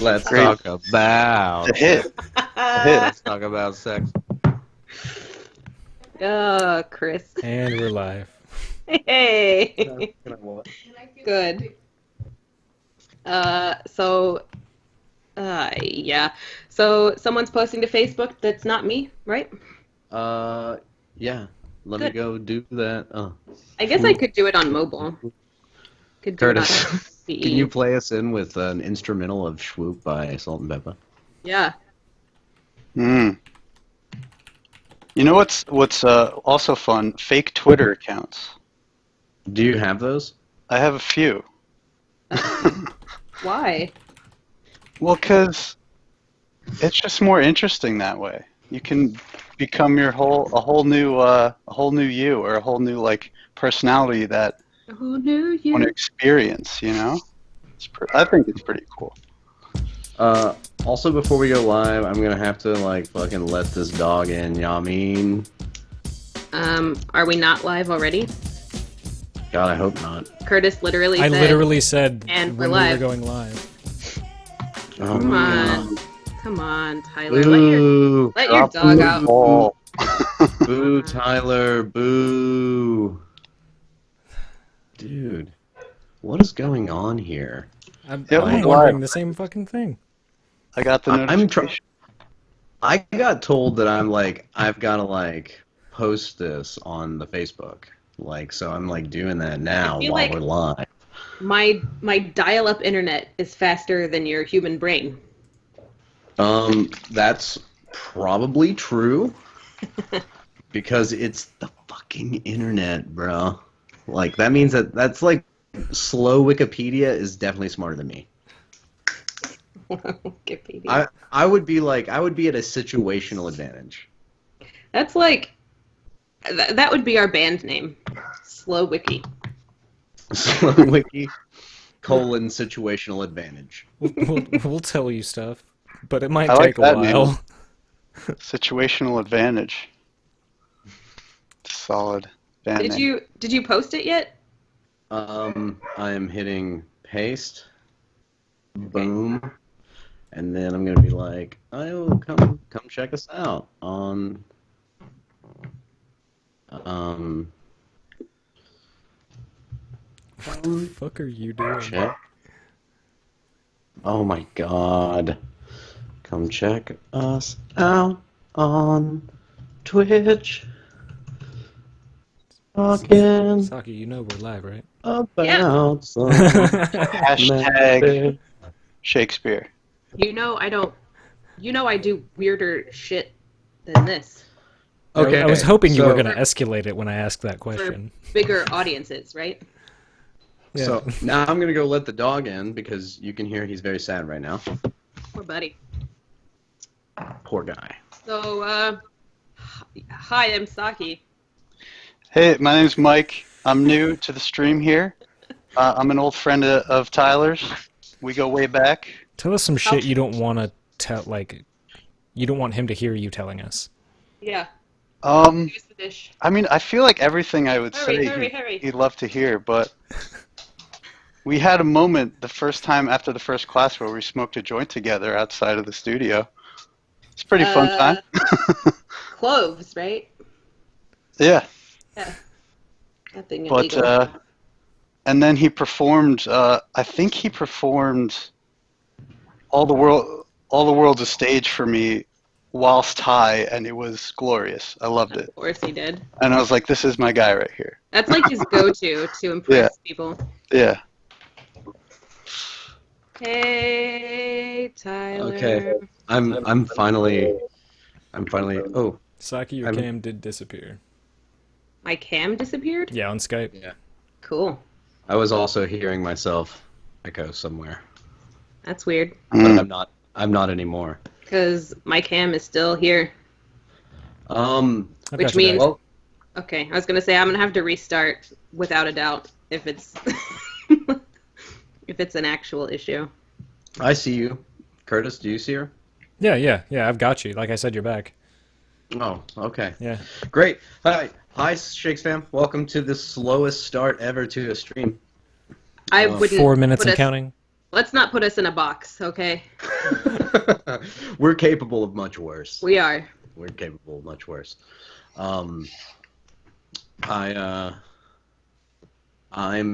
Let's Great. talk about. The hit. Let's talk about sex. Oh, Chris. And we're live. Hey. Good. Yeah. So someone's posting to Facebook that's not me, right? Yeah. Let me Good. go do that. I guess I could do it on mobile. Could do Curtis, it on CE. can you play us in with an instrumental of Swoop by Salt and Pepper? Yeah. You know what's also fun? Fake Twitter accounts. Do you have those? I have a few. Why? Well, because it's just more interesting that way. You can become a whole new you, or a whole new like personality that Who knew you you? want to experience. You know, I think it's pretty cool. Also, before we go live, I'm gonna have to like fucking let this dog in. You know what I mean? Are we not live already? God, I hope not. Curtis literally I said, literally said and we're when we were live. going live. Oh, Come my on. Come on, Tyler. God. Boo! Let your Drop dog the out. ball. Boo, Tyler! Boo! Dude, what is going on here? I'm Yeah, I'm we're wondering live. the same fucking thing. I got the I'm trying. notification. I got told that I've got to like post this on the Facebook, like, so I'm like doing that now feel while like- we're live. My dial-up internet is faster than your human brain. That's probably true because it's the fucking internet, bro. Like that means that's like slow Wikipedia is definitely smarter than me. Wikipedia. I would be at a situational advantage. That's like that would be our band name. Slow Wiki. Slow Wiki colon situational advantage. We'll tell you stuff, but it might I like take a that name. while. Situational advantage. Solid band name. Did you post it yet? I am hitting paste. Boom. And then I'm gonna be like, oh, come check us out on What the fuck are you doing? check. Oh my god. Come check us out on Twitch. Talking Saki, you know we're live, right? about some Hashtag Shakespeare. I do weirder shit than this Okay. I was hoping you were so- going to escalate it when I asked that for question. bigger audiences, right? Yeah. So now I'm gonna go let the dog in because you can hear he's very sad right now. Poor buddy. Poor guy. So, hi, I'm Saki. Hey, my name's Mike. I'm new to the stream here. I'm an old friend of Tyler's. We go way back. Tell us some shit you don't want to tell, like, you don't want him to hear you telling us. Yeah. Use the dish. I mean, I feel like everything I would Hurry, say hurry. he'd love to hear, but we had a moment the first time after the first class where we smoked a joint together outside of the studio. It's a pretty fun time. Cloves, right? Yeah, Yeah. Nothing illegal. but and then he performed. I think he performed All the World's a Stage for me whilst high, and it was glorious. I loved it, Of course he did. and I was like, "This is my guy right here." That's like his go-to to impress people. Yeah. Hey, Tyler. Okay. I'm finally. Oh, Saki, your cam did disappear. My cam disappeared? Yeah, on Skype. yeah. Cool. I was also hearing myself echo somewhere, That's weird. but I'm not anymore. Because my cam is still here. I've Which got you means- back. Well, Okay, I was going to say I'm going to have to restart without a doubt if it's if it's an actual issue. I see you, Curtis. Do you see her? Yeah, I've got you. Like I said, you're back. Oh, okay. Yeah. Great. Hi, Shakes fam. Welcome to the slowest start ever to a stream. I wouldn't 4 minutes put and us- counting. Let's not put us in a box, okay? We're capable of much worse. We are. We're capable of much worse. I'm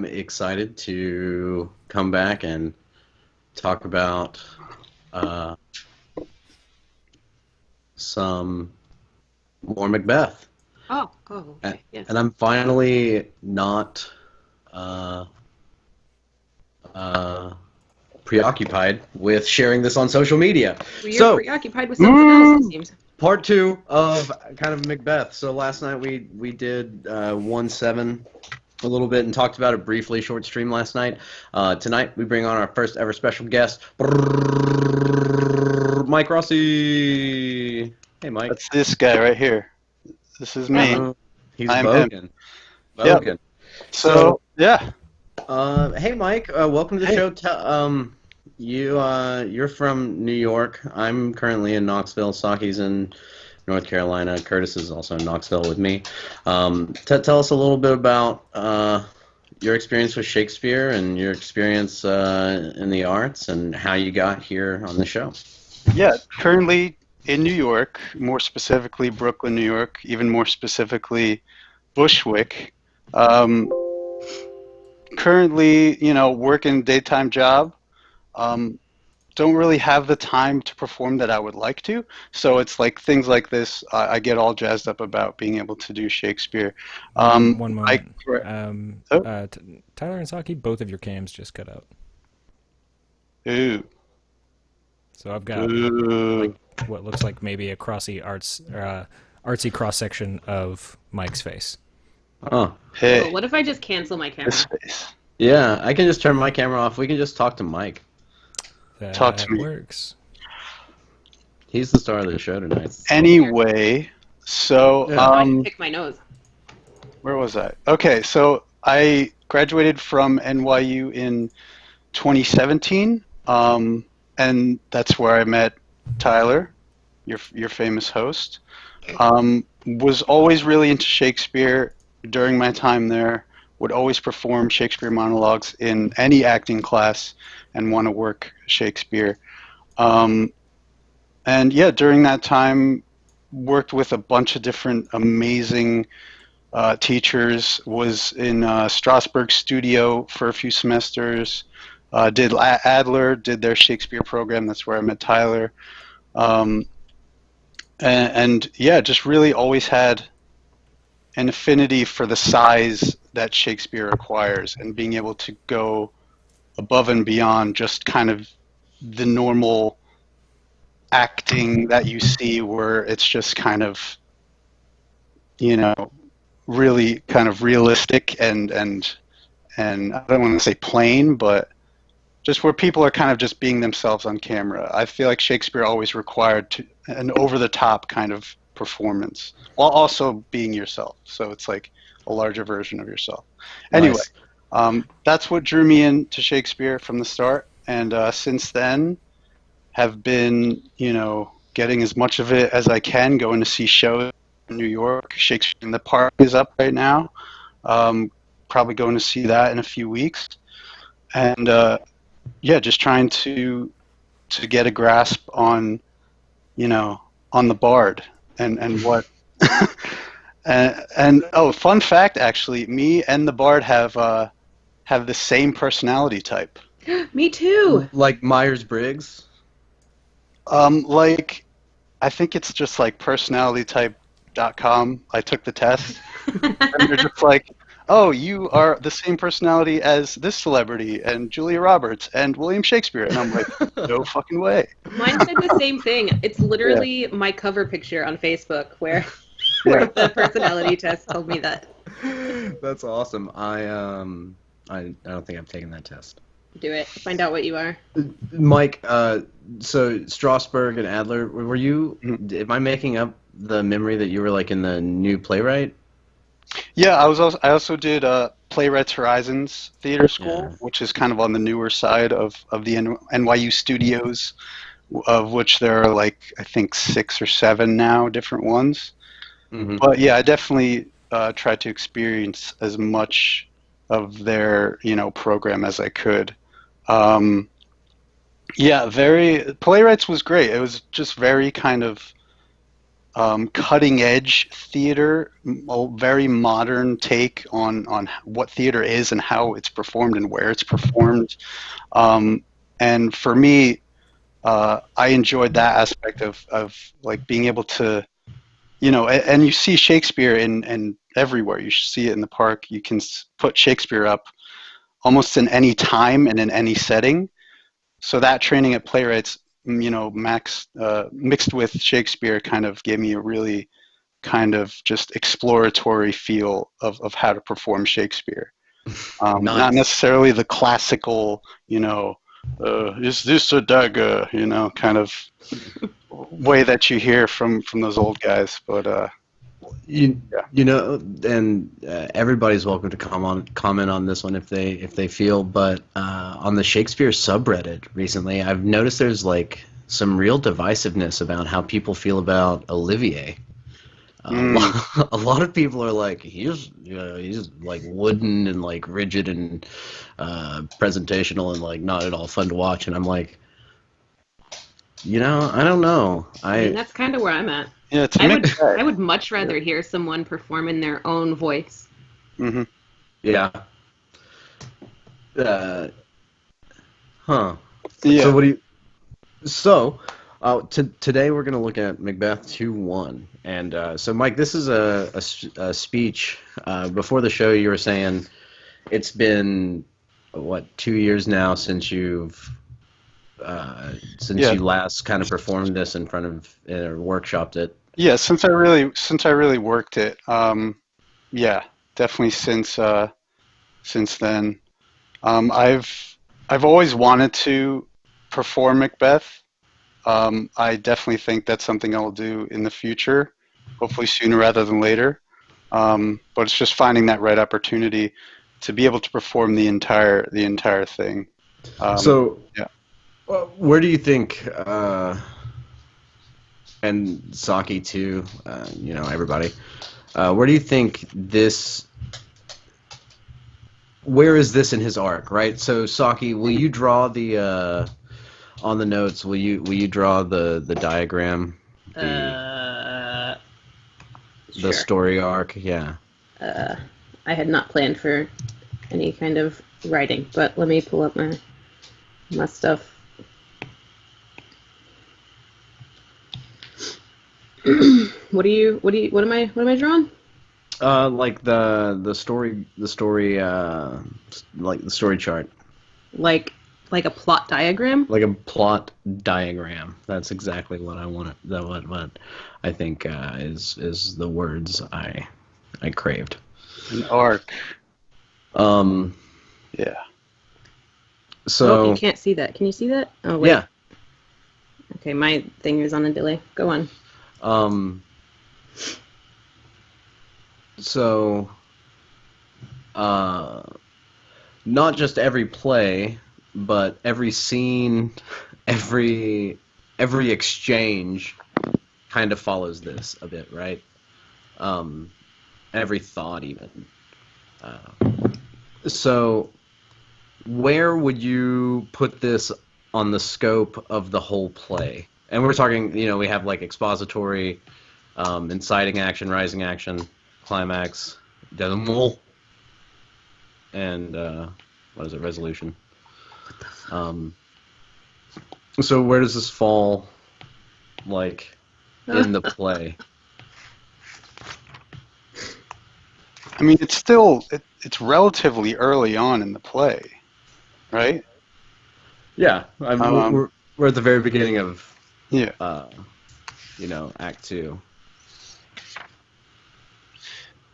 excited to come back and talk about some more Macbeth. Oh, okay. Yes. And I'm finally not preoccupied with sharing this on social media. Well, you're So, preoccupied with something else, it seems. part 2 of kind of Macbeth. So last night we did 1-7 a little bit and talked about it briefly, short stream last night. Tonight we bring on our first ever special guest, Mike Rossi. Hey, Mike. That's this guy right here. This is me. He's I'm Bogan. Yep. Bogan. So yeah. Hey, Mike. Welcome to the show. You're from New York. I'm currently in Knoxville. Saki's in North Carolina. Curtis is also in Knoxville with me. Tell us a little bit about your experience with Shakespeare and your experience in the arts and how you got here on the show. Yeah, currently in New York, more specifically Brooklyn, New York, even more specifically Bushwick. Currently, working a daytime job. Don't really have the time to perform that I would like to. So it's like things like this, I get all jazzed up about being able to do Shakespeare. One moment. Oh. Tyler and Saki, both of your cams just cut out. Ooh. So I've got like what looks like maybe a artsy cross section of Mike's face. Oh. Hey. Oh, what if I just cancel my camera? This face. Yeah, I can just turn my camera off. We can just talk to Mike. That Talk to me. works. He's the star of the show tonight. Anyway, so Yeah. I can pick my nose. where was I? Okay, so I graduated from NYU in 2017, and that's where I met Tyler, your famous host. Was always really into Shakespeare during my time there. Would always perform Shakespeare monologues in any acting class and want to work Shakespeare. And yeah, during that time, worked with a bunch of different amazing teachers. Was in Strasberg studio for a few semesters. Did Adler, did their Shakespeare program. That's where I met Tyler. And yeah, just really always had an affinity for the size that Shakespeare requires and being able to go above and beyond just kind of the normal acting that you see where it's just kind of, really kind of realistic and I don't want to say plain, but just where people are kind of just being themselves on camera. I feel like Shakespeare always required an over-the-top kind of performance while also being yourself. So it's like a larger version of yourself. Anyway, Nice. that's what drew me into Shakespeare from the start. And since then, have been, getting as much of it as I can, going to see shows in New York. Shakespeare in the Park is up right now. Probably going to see that in a few weeks. And yeah, just trying to get a grasp on, on the Bard and what. and oh, fun fact, actually, me and the Bard have the same personality type. Me too. Like Myers-Briggs? Like, I think it's just like personalitytype.com. I took the test, and they're just like, oh, you are the same personality as this celebrity and Julia Roberts and William Shakespeare. And I'm like, no fucking way. Mine said the same thing. It's literally my cover picture on Facebook where the personality test told me that. That's awesome. I don't think I've taken that test. Do it. Find out what you are. Mike, so Strasberg and Adler, were you, am I making up the memory that you were like in the new playwright? Yeah, I also did Playwrights Horizons Theater School, which is kind of on the newer side of the NYU studios, of which there are like, I think 6 or 7 now, different ones. Mm-hmm. But yeah, I definitely tried to experience as much of their, program as I could. Yeah, very. Playwrights was great. It was just very kind of cutting edge theater, a very modern take on what theater is and how it's performed and where it's performed. Um, and for me, I enjoyed that aspect of like being able to, and you see Shakespeare in everywhere. You see it in the park. You can put Shakespeare up almost in any time and in any setting. So that training at playwrights, Max mixed with Shakespeare, kind of gave me a really kind of just exploratory feel of how to perform Shakespeare. Not Nice. necessarily the classical, is this a dagger, kind of way that you hear from those old guys. But You yeah, you know, and everybody's welcome to comment on this one if they feel. But on the Shakespeare subreddit recently, I've noticed there's like some real divisiveness about how people feel about Olivier. mm, A lot of people are like he's like wooden and like rigid and presentational and like not at all fun to watch. And I'm like, I don't know. I mean, that's kind of where I'm at. yeah, it's a I would mixed bag. I would much rather hear someone perform in their own voice. Hmm. Yeah. Uh, huh. So Yeah, what do you? So, today we're going to look at Macbeth 2-1. And so, Mike, this is a speech. Before the show, you were saying it's been, what, 2 years now since yeah, you last kind of performed this in front of, or workshopped it. yeah. Since I really worked it, yeah, definitely since then. I've always wanted to perform Macbeth. I definitely think that's something I'll do in the future, hopefully sooner rather than later. But it's just finding that right opportunity to be able to perform the entire thing. So, Yeah. where do you think, and Saki too, everybody, where do you think where is this in his arc, right? So, Saki, will you draw the on the notes? Will you draw the diagram, Uh, the sure. story arc? Yeah. I had not planned for any kind of writing, but let me pull up my stuff. What am I drawing? Like like the story chart, Like a plot diagram? like a plot diagram. That's exactly what I want. What I think is the words I craved. An arc. Um. Yeah. Oh, you So can't see that. Can you see that? Oh, wait. yeah. Okay, my thing is on a delay. Go on. Um. So. Uh. Not just every play, but every scene, every exchange kind of follows this a bit, right? Every thought even. Uh, so where would you put this on the scope of the whole play? And we're talking, we have like expository, inciting action, rising action, climax, denouement, and what is it, resolution. So where does this fall, like, in the play? I mean, it's relatively early on in the play, right? Yeah, Um, we're at the very beginning of yeah. Act Two.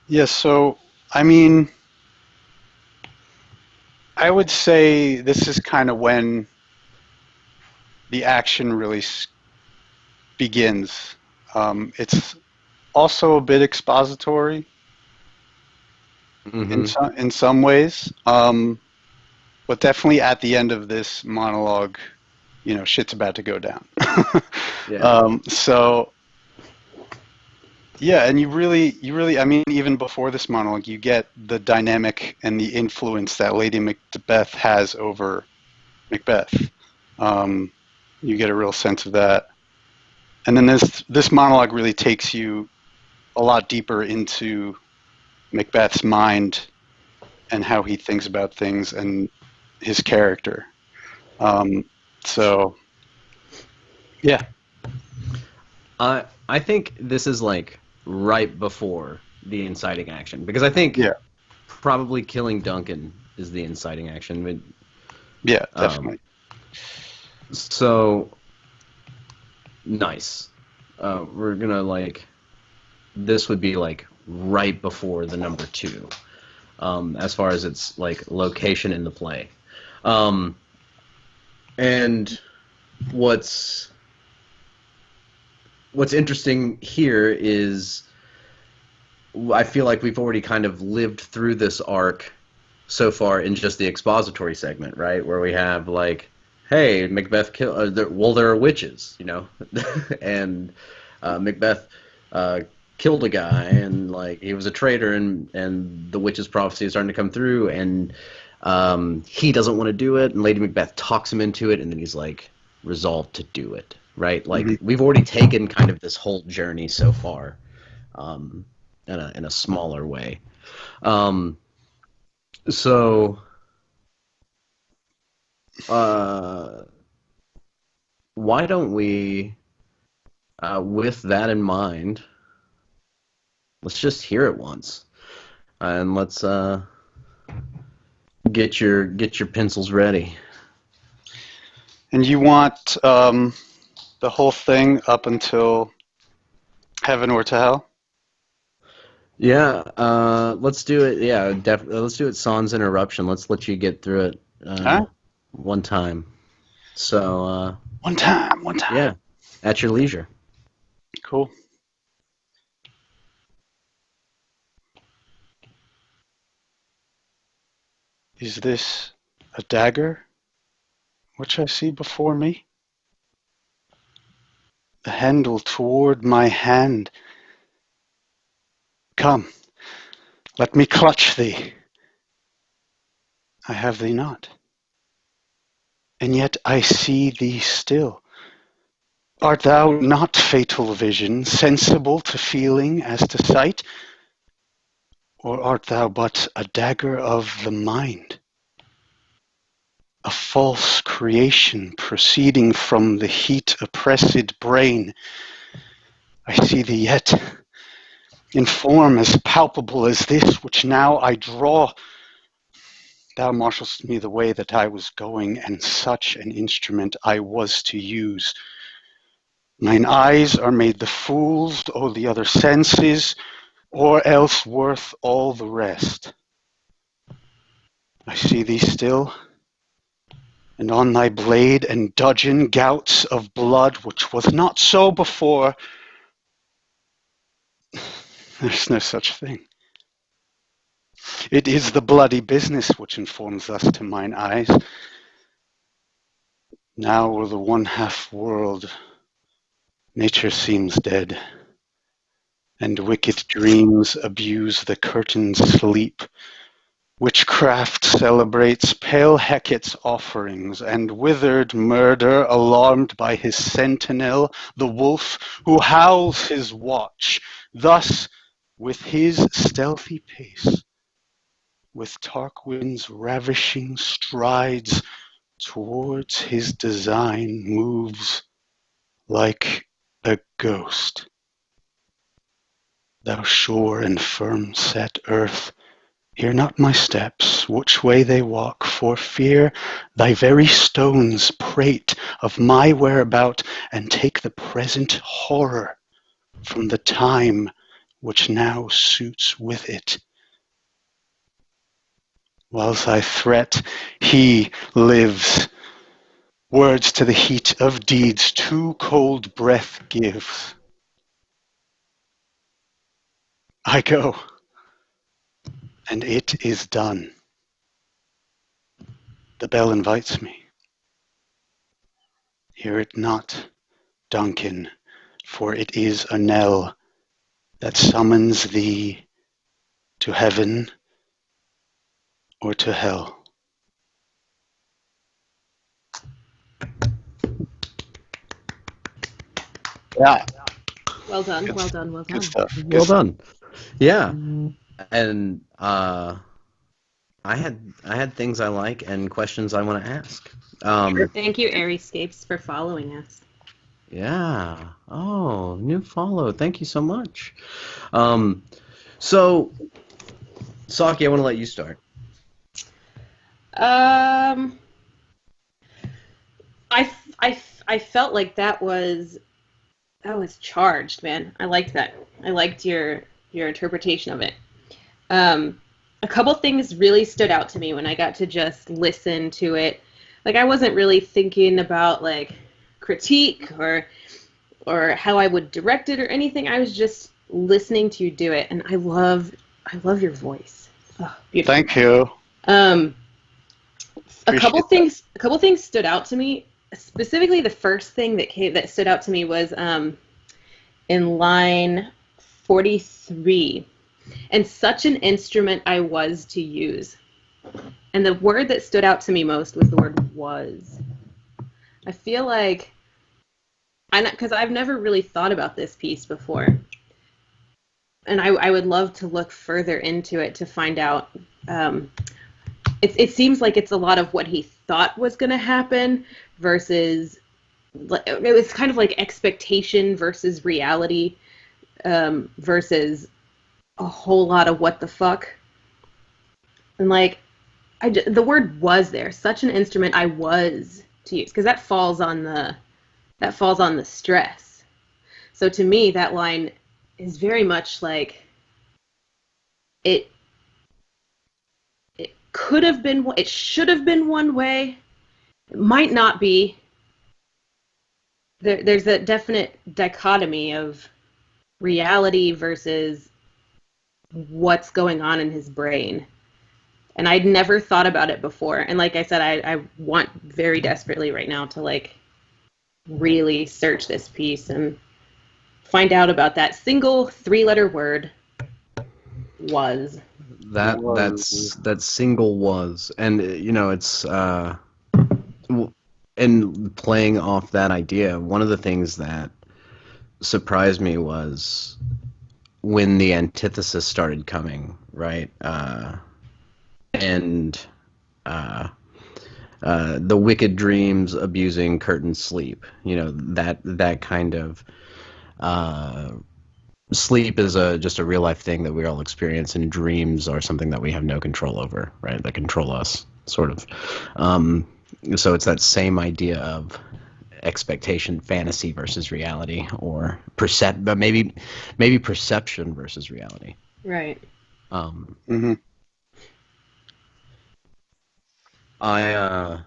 Yeah. So, I mean, I would say this is kind of when the action really begins. It's also a bit expository Mm-hmm. in some ways, but definitely at the end of this monologue, shit's about to go down. Yeah. So yeah, and you really, I mean, even before this monologue, you get the dynamic and the influence that Lady Macbeth has over Macbeth. You get a real sense of that. And then this monologue really takes you a lot deeper into Macbeth's mind and how he thinks about things and his character. So, yeah. I think this is like right before the inciting action, because I think Yeah. probably killing Duncan is the inciting action. But, Yeah, definitely. So nice. We're gonna like this would be like right before the number 2, as far as its like location in the play. And what's interesting here is I feel like we've already kind of lived through this arc so far in just the expository segment, right? Where we have like, hey, Macbeth there are witches, you know, and Macbeth killed a guy, and like he was a traitor, and the witch's prophecy is starting to come through, and he doesn't want to do it, and Lady Macbeth talks him into it, and then he's like resolved to do it, right? Like we've already taken kind of this whole journey so far, in a smaller way. So, why don't we, with that in mind, let's just hear it once, and let's get your pencils ready. And you want the whole thing up until heaven or to hell? Yeah, let's do it. Yeah, definitely. Let's do it sans interruption. Let's let you get through it Huh? one time. So, One time. yeah, at your leisure. Cool. Is this a dagger which I see before me? The handle toward my hand. Come, let me clutch thee. I have thee not. And yet I see thee still. Art thou not fatal vision, sensible to feeling as to sight? Or art thou but a dagger of the mind? A false creation proceeding from the heat oppressed brain. I see thee yet, in form as palpable as this which now I draw. Thou marshalst me the way that I was going, and such an instrument I was to use. Mine eyes are made the fools o' the other senses, or else worth all the rest. I see thee still, and on thy blade and dudgeon gouts of blood, which was not so before. There's no such thing. It is the bloody business which informs thus to mine eyes. Now o'er the one half world nature seems dead, and wicked dreams abuse the curtain's sleep. Witchcraft celebrates pale Hecate's offerings, and withered murder, alarmed by his sentinel, the wolf, who howls his watch, thus with his stealthy pace, with Tarquin's ravishing strides, towards his design moves like a ghost. Thou sure and firm set earth, hear not my steps, which way they walk, for fear thy very stones prate of my whereabout, and take the present horror from the time which now suits with it. Whilst I threat, he lives. Words to the heat of deeds too cold breath gives. I go, and it is done. The bell invites me. Hear it not, Duncan, for it is a knell that summons thee to heaven or to hell. Yeah, Well done, well done, well good done. stuff. Good Well stuff. done. Yeah, and I had things I like and questions I want to ask. Thank you, Airscapes, for following us. Yeah. Oh, new follow. Thank you so much. So Saki, I want to let you start. Um, I felt like that was charged, man. I liked that. I liked your interpretation of it. Um, a couple things really stood out to me when I got to just listen to it. Like I wasn't really thinking about like critique or how I would direct it or anything. I was just listening to you do it, and I love your voice. Oh, beautiful. Thank you. Um, Appreciate that. a couple things stood out to me. Specifically, the first thing that stood out to me was in line 43, and such an instrument I was to use. And the word that stood out to me most was the word was. I feel like because I've never really thought about this piece before, and I would love to look further into it to find out. It seems like it's a lot of what he thought was going to happen versus it was kind of like expectation versus reality versus a whole lot of what the fuck. And like the word was there, such an instrument I was to use, because that falls on the stress. So to me, that line is very much like it could have been, it should have been one way, it might not be. There's a definite dichotomy of reality versus what's going on in his brain. And I'd never thought about it before. And like I said, I want very desperately right now to like really search this piece and find out about that single 3-letter word, was. That single was, and it's and playing off that idea. One of the things that surprised me was when the antithesis started coming, right? And the wicked dreams abusing curtain sleep. That kind of sleep is just a real life thing that we all experience, and dreams are something that we have no control over, right? That control us, sort of. So it's that same idea of expectation, fantasy versus reality, or but maybe perception versus reality. Right. Hmm. I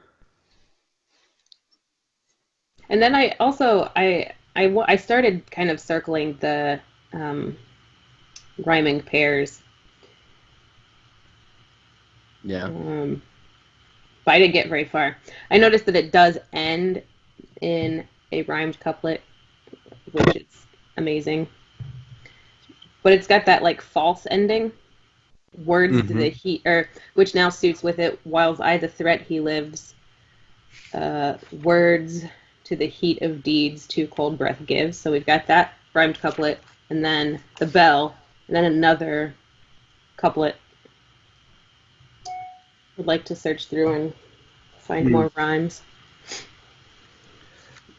And then I also I started kind of circling the rhyming pairs, yeah. but I didn't get very far. I noticed that it does end in a rhymed couplet, which is amazing. But it's got that like false ending. Words to the heat, or which now suits with it. Whiles I the threat he lives. Words to the heat of deeds, too cold breath gives. So we've got that rhymed couplet, and then the bell, and then another couplet. Would like to search through and find more rhymes.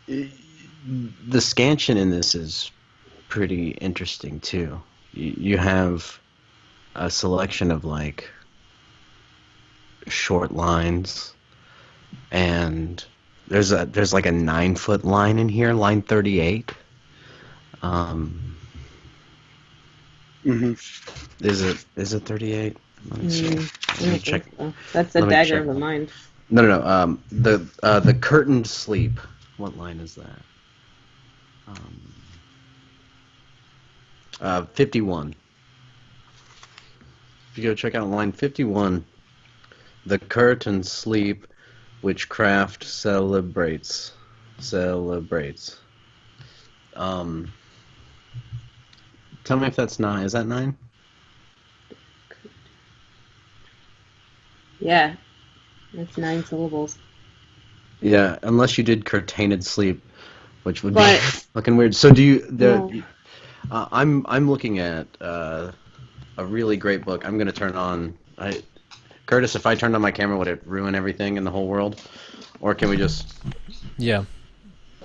The scansion in this is pretty interesting too. You have a selection of like short lines, and there's like a 9-foot line in here, line 38. Hmm. Is it 38? Let me see. Let me check. So. That's the Let me dagger check. of the mind. No. The curtained sleep. What line is that? 51. If you go check out line 51, the curtained sleep, which craft celebrates. Tell me if that's 9. Is that 9? Yeah, that's 9 syllables. Yeah, unless you did curtained sleep, which would But- be fucking weird. So do you? No. I'm looking at a really great book. I'm gonna turn on. Curtis, if I turned on my camera, would it ruin everything in the whole world, or can we just? Yeah.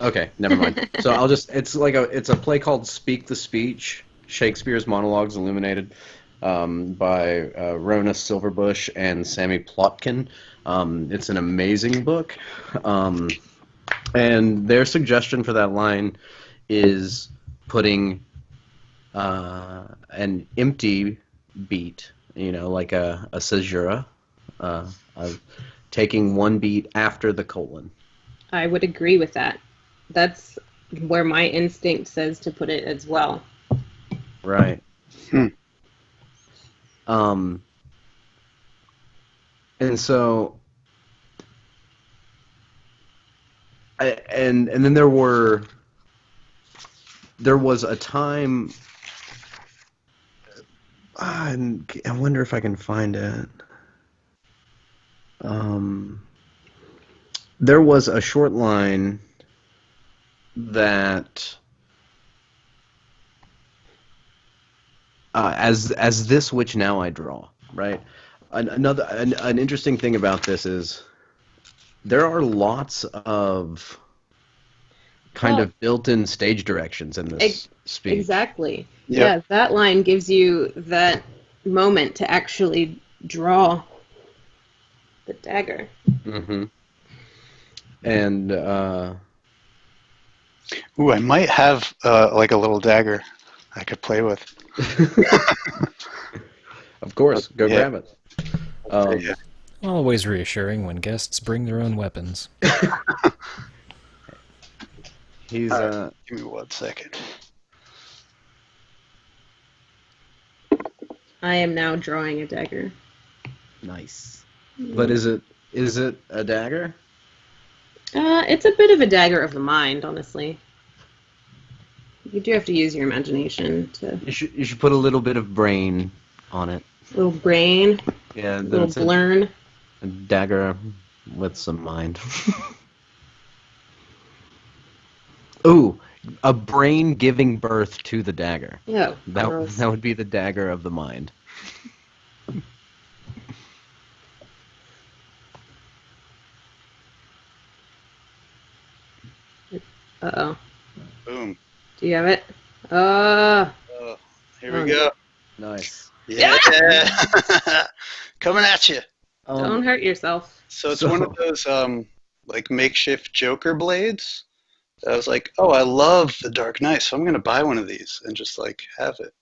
Okay, never mind. So I'll just. It's a play called Speak the Speech: Shakespeare's Monologues Illuminated, by Rona Silverbush and Sammy Plotkin. It's an amazing book, and their suggestion for that line is putting an empty beat, like a caesura, of taking one beat after the colon. I would agree with that. That's where my instinct says to put it as well. Right. Hmm. And so, and then there was a time. I wonder if I can find it. There was a short line that, as this which now I draw, right? An interesting thing about this is there are lots of kind Well, of built-in stage directions in this speech. Exactly. Yep. Yeah, that line gives you that moment to actually draw the dagger. Mm-hmm. And Ooh, I might have like a little dagger I could play with. of course, go Yeah. grab it. Yeah. Always reassuring when guests bring their own weapons. He's Give me 1 second. I am now drawing a dagger. nice. But is it a dagger? It's a bit of a dagger of the mind, honestly. You do have to use your imagination to. You should put a little bit of brain on it. Little brain, Yeah, little that's blurn. a dagger with some mind. Ooh, a brain giving birth to the dagger. Oh, gross. That would be the dagger of the mind. Uh-oh. Boom. Do you have it? Oh, here we go. Nice. Yeah. Coming at you. Don't hurt yourself. So it's one of those like makeshift Joker blades. I was like, oh, I love the Dark Knight, so I'm gonna buy one of these and just like have it.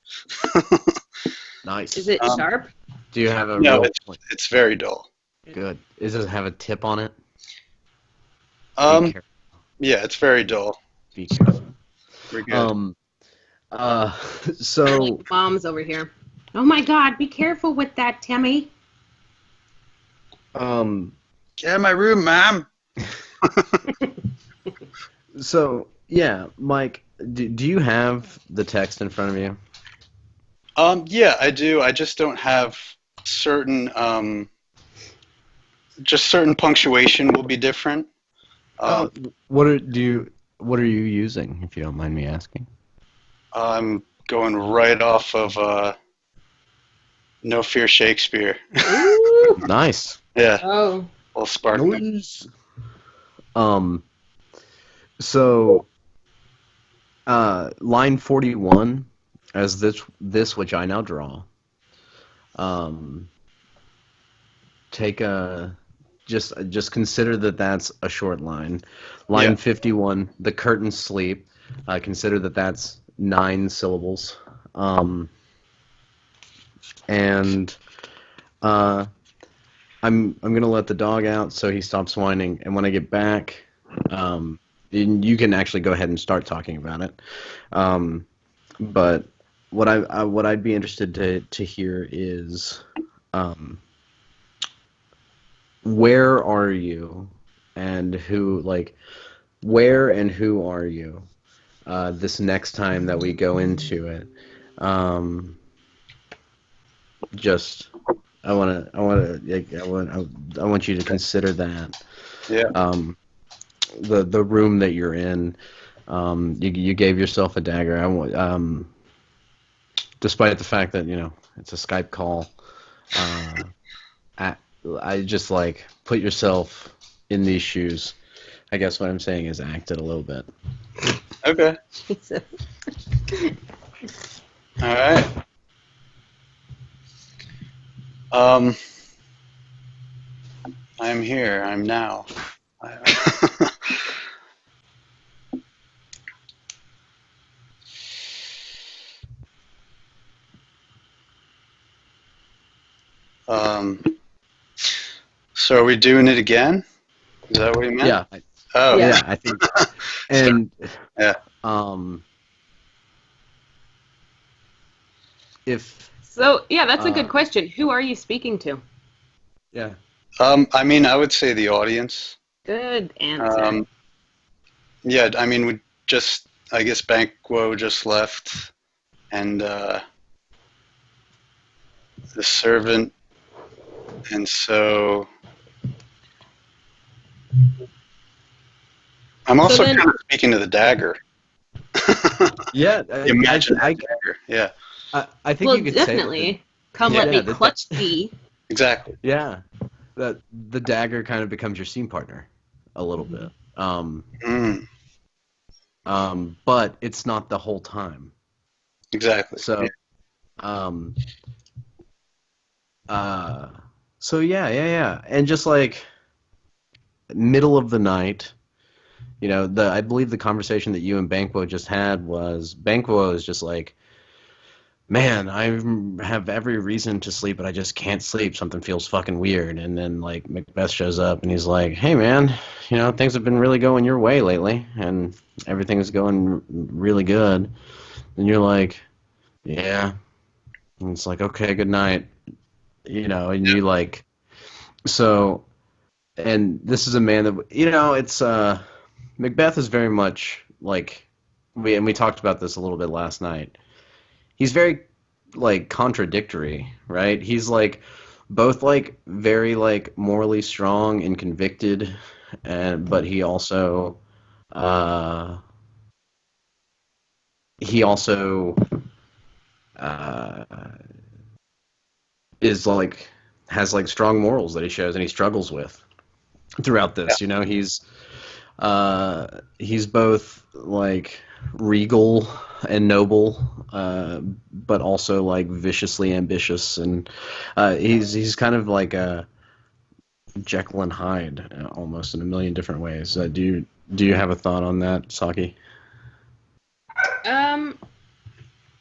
Nice. Is it sharp? Do you have a No, real it's very dull. good? Does it have a tip on it? Be careful. Yeah, it's very dull. Be careful. We're good. So Like bombs over here. Oh my God! Be careful with that, Timmy. Get out of my room, Mom. So yeah, Mike, do you have the text in front of you? Yeah, I do. I just don't have certain just certain punctuation will be different. What are you using, if you don't mind me asking? I'm going right off of No Fear Shakespeare. Ooh. Nice. Yeah, Oh. little spark. Noise. So, line 41, as this which I now draw. Take a just consider that that's a short line. Line Yeah. 51, the curtains sleep. Consider that that's 9 syllables. And I'm gonna let the dog out so he stops whining, and when I get back, you can actually go ahead and start talking about it. But what I'd be interested to hear is, where are you, and where and who are you, this next time that we go into it. Just I want you to consider that. Yeah. The room that you're in, You gave yourself a dagger. Despite the fact that it's a Skype call. Uh, I, I just like put yourself in these shoes. I guess what I'm saying is act it a little bit. Okay. Jesus. All right. I'm here. I'm now. So are we doing it again? Is that what you meant? Yeah, Oh. Yeah. yeah, I think, and Yeah. if So, yeah, that's a good uh, question. Who are you speaking to? yeah, I mean, I would say the audience. Good answer. Yeah, I mean, I guess Banquo just left, and the servant, and so I'm So also then, kind of speaking to the dagger. yeah, The imaginary dagger. Yeah. I think well, you could say that definitely. Come Yeah. let me yeah, clutch thee. Exactly. yeah, that the dagger kind of becomes your scene partner a little bit. Mm, But it's not the whole time. exactly. So, Yeah. um, uh, so yeah, and just like middle of the night, I believe the conversation that you and Banquo just had was Banquo is just like, man, I have every reason to sleep, but I just can't sleep. Something feels fucking weird. And then like Macbeth shows up and he's like, hey man, things have been really going your way lately, and everything is going really good. And you're like, yeah. And it's like, okay, good night. And you like, so, and this is a man that, it's, Macbeth is very much like, we talked about this a little bit last night. He's very, like, contradictory, right? He's, like, both, like, very, like, morally strong and convicted, but uh, he also, uh, is, like, has, like, strong morals that he shows and he struggles with throughout Yeah. this. He's both like regal and noble, but also like viciously ambitious, and he's kind of like a Jekyll and Hyde, almost in a million different ways. Do you have a thought on that, Saki? Um,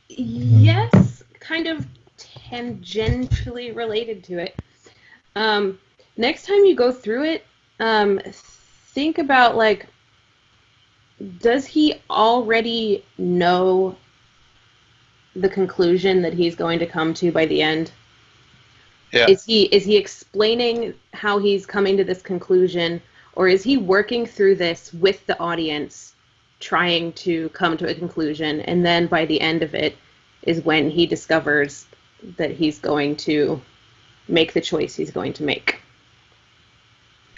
yes, kind of tangentially related to it. Um, Next time you go through it, think about like, does he already know the conclusion that he's going to come to by the end? Yeah. Is he explaining how he's coming to this conclusion, or is he working through this with the audience, trying to come to a conclusion, and then by the end of it is when he discovers that he's going to make the choice he's going to make?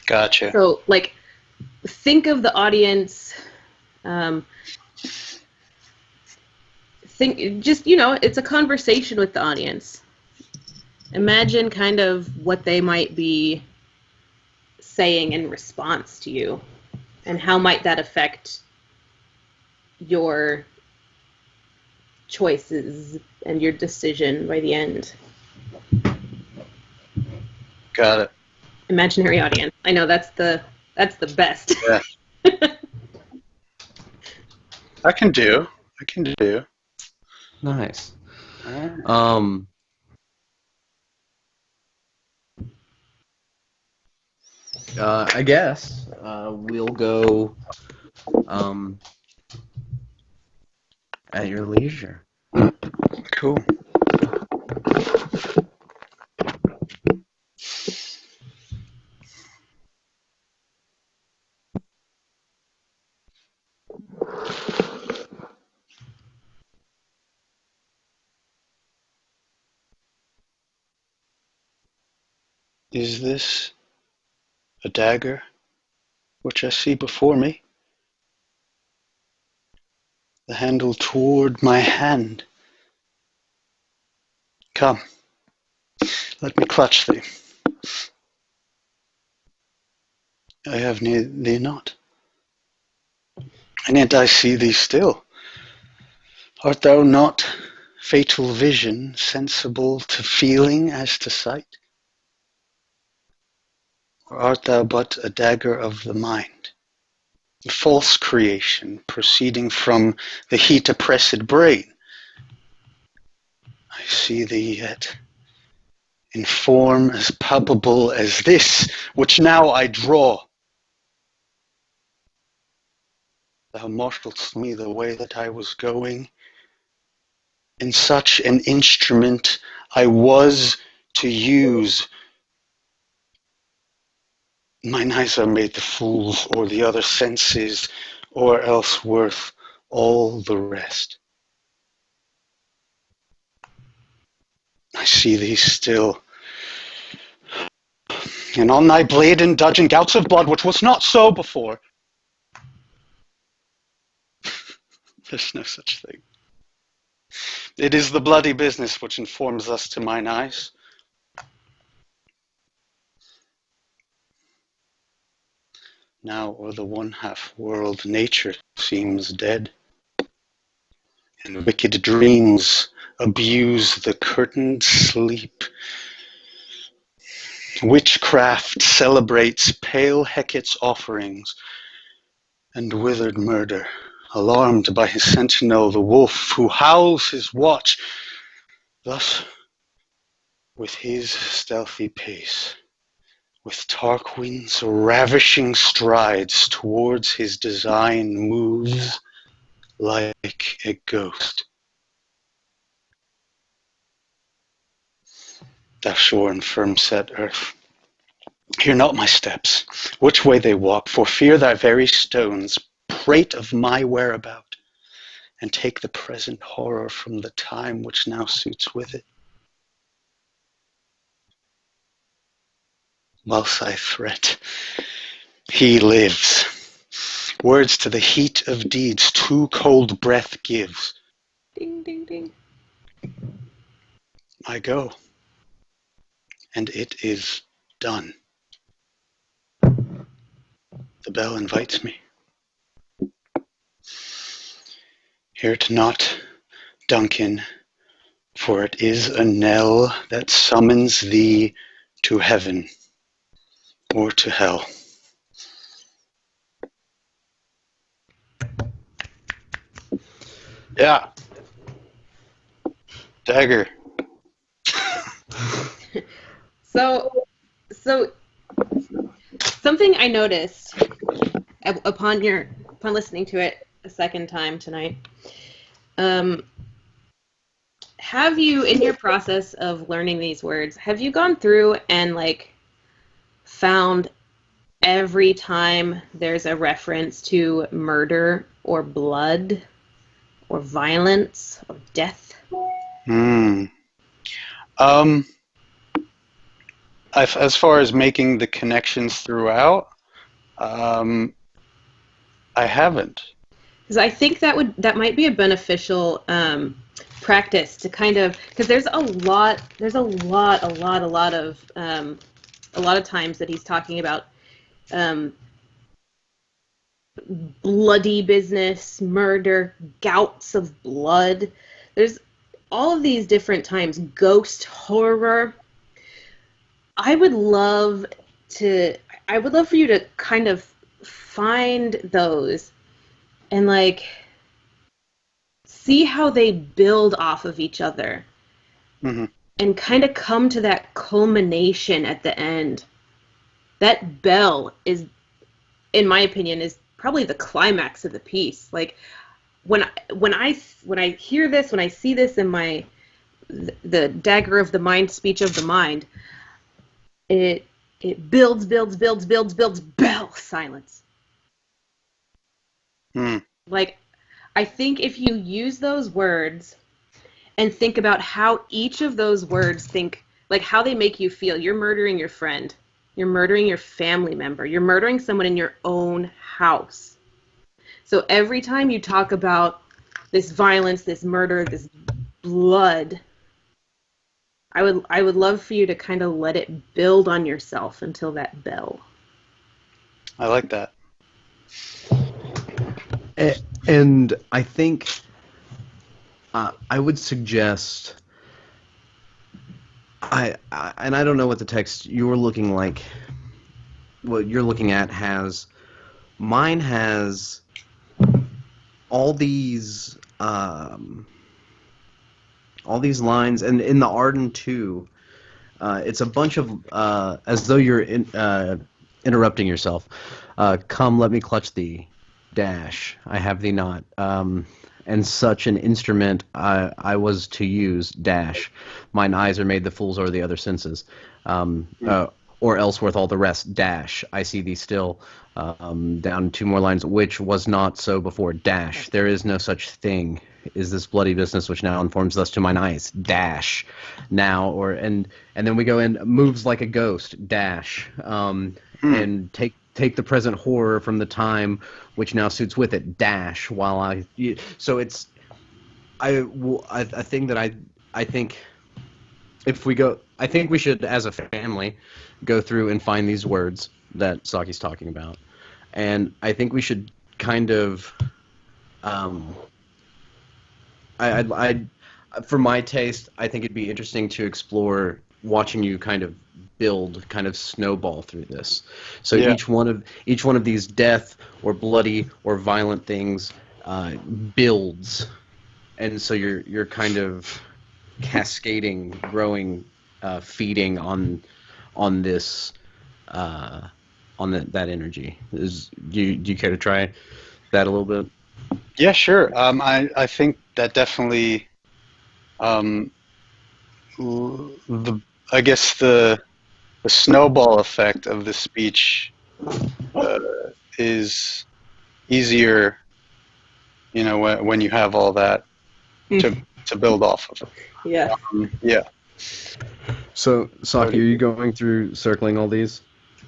Gotcha. So, like, think of the audience. Um, it's a conversation with the audience. Imagine kind of what they might be saying in response to you, and how might that affect your choices and your decision by the end. Got it. Imaginary audience. I know that's the best. Yeah. I can do. Nice. All right. I guess we'll go at your leisure. Cool. Is this a dagger which I see before me? the handle toward my hand. Come, let me clutch thee. I have thee not, and yet I see thee still. Art thou not fatal vision, sensible to feeling as to sight? Or art thou but a dagger of the mind, a false creation proceeding from the heat-oppressed brain? I see thee yet, in form as palpable as this which now I draw. Thou marshalst me the way that I was going. In such an instrument I was to use. Mine eyes are made the fools, or the other senses, or else worth all the rest. I see thee still, and on thy blade indulge in gouts of blood, which was not so before. There's no such thing. It is the bloody business which informs us to mine eyes. Now o'er the one-half world nature seems dead, and wicked dreams abuse the curtained sleep. Witchcraft celebrates pale Hecate's offerings, and withered murder, alarmed by his sentinel, the wolf, who howls his watch, thus, with his stealthy pace, with Tarquin's ravishing strides towards his design moves like a ghost. Thou sure and firm-set earth, hear not my steps, which way they walk, for fear thy very stones prate of my whereabout, and take the present horror from the time which now suits with it. Whilst I threat, he lives. Words to the heat of deeds too cold breath gives. Ding, ding, ding. I go, and it is done. The bell invites me. Hear it not, Duncan, for it is a knell that summons thee to heaven or to hell. Yeah. Dagger. So something I noticed upon listening to it a second time tonight. Have you, in your process of learning these words, have you gone through and found every time there's a reference to murder or blood or violence or death? As far as making the connections throughout, I haven't. Because I think that might be a beneficial practice to kind of, because there's a lot of times that he's talking about bloody business, murder, gouts of blood. There's all of these different times, ghost horror. I would love for you to kind of find those and see how they build off of each other. Mm-hmm. And kind of come to that culmination at the end. That bell is, in my opinion, is probably the climax of the piece. When I hear this, when I see this in the dagger of the mind, speech of the mind, it builds, bell, silence. I think if you use those words and think about how each of those words how they make you feel. You're murdering your friend. You're murdering your family member. You're murdering someone in your own house. So every time you talk about this violence, this murder, this blood. I would love for you to kind of let it build on yourself until that bell. I like that. And I think I would suggest and I don't know what the text you're looking like. What you're looking at has mine has all these lines, and in the Arden too, it's a bunch of as though you're interrupting yourself. Come, let me clutch thee, dash. I have thee not. And such an instrument I was to use, dash. Mine eyes are made the fools o'er the other senses. Or else worth all the rest, dash. I see thee still. Down 2 more lines, which was not so before, dash. There is no such thing. Is this bloody business which now informs thus to mine eyes, dash. Now, and then we go in, moves like a ghost, dash. And take the present horror from the time which now suits with it, dash. So it's I think that I think if we go, I think we should, as a family, go through and find these words that Saki's talking about, and I think we should kind of, for my taste, I think it'd be interesting to explore watching you kind of build, kind of snowball through this. So Yeah. each one of these death or bloody or violent things builds, and so you're kind of cascading, growing, feeding on this that energy. Do you care to try that a little bit? Yeah, sure. I think that definitely, I guess the snowball effect of the speech is easier, when you have all that to build off of. Yeah. Yeah. So, Saki, are you going through circling all these?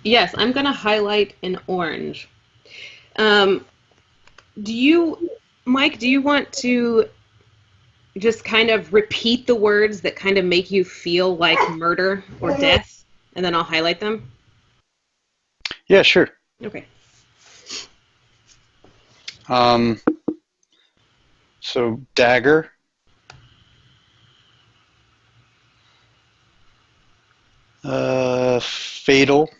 Yes, I'm going to highlight in orange. Mike, do you want to just kind of repeat the words that kind of make you feel like murder or death, and then I'll highlight them? Yeah, sure. Okay. So dagger. Fatal.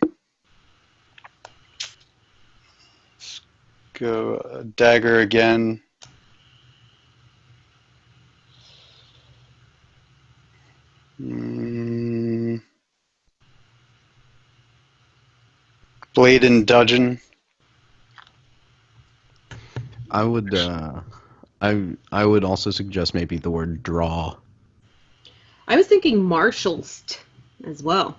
Let's go dagger again. Blade and dudgeon. I would I would also suggest maybe the word draw. I was thinking marshals as well.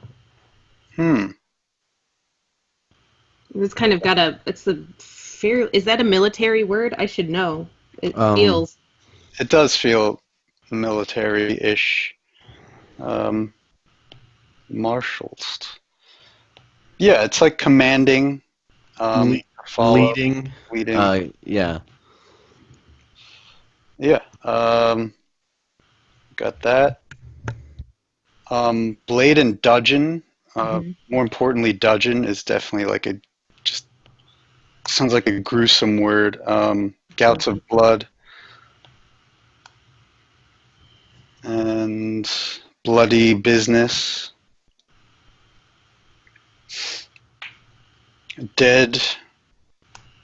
It's kind of got is that a military word? I should know. It feels. It does feel military-ish. Marshals. Yeah, it's like commanding. Follow, leading. Yeah. Yeah. Got that. Blade and dudgeon. More importantly, dudgeon is definitely just sounds like a gruesome word. Gouts of blood. And bloody business. Dead,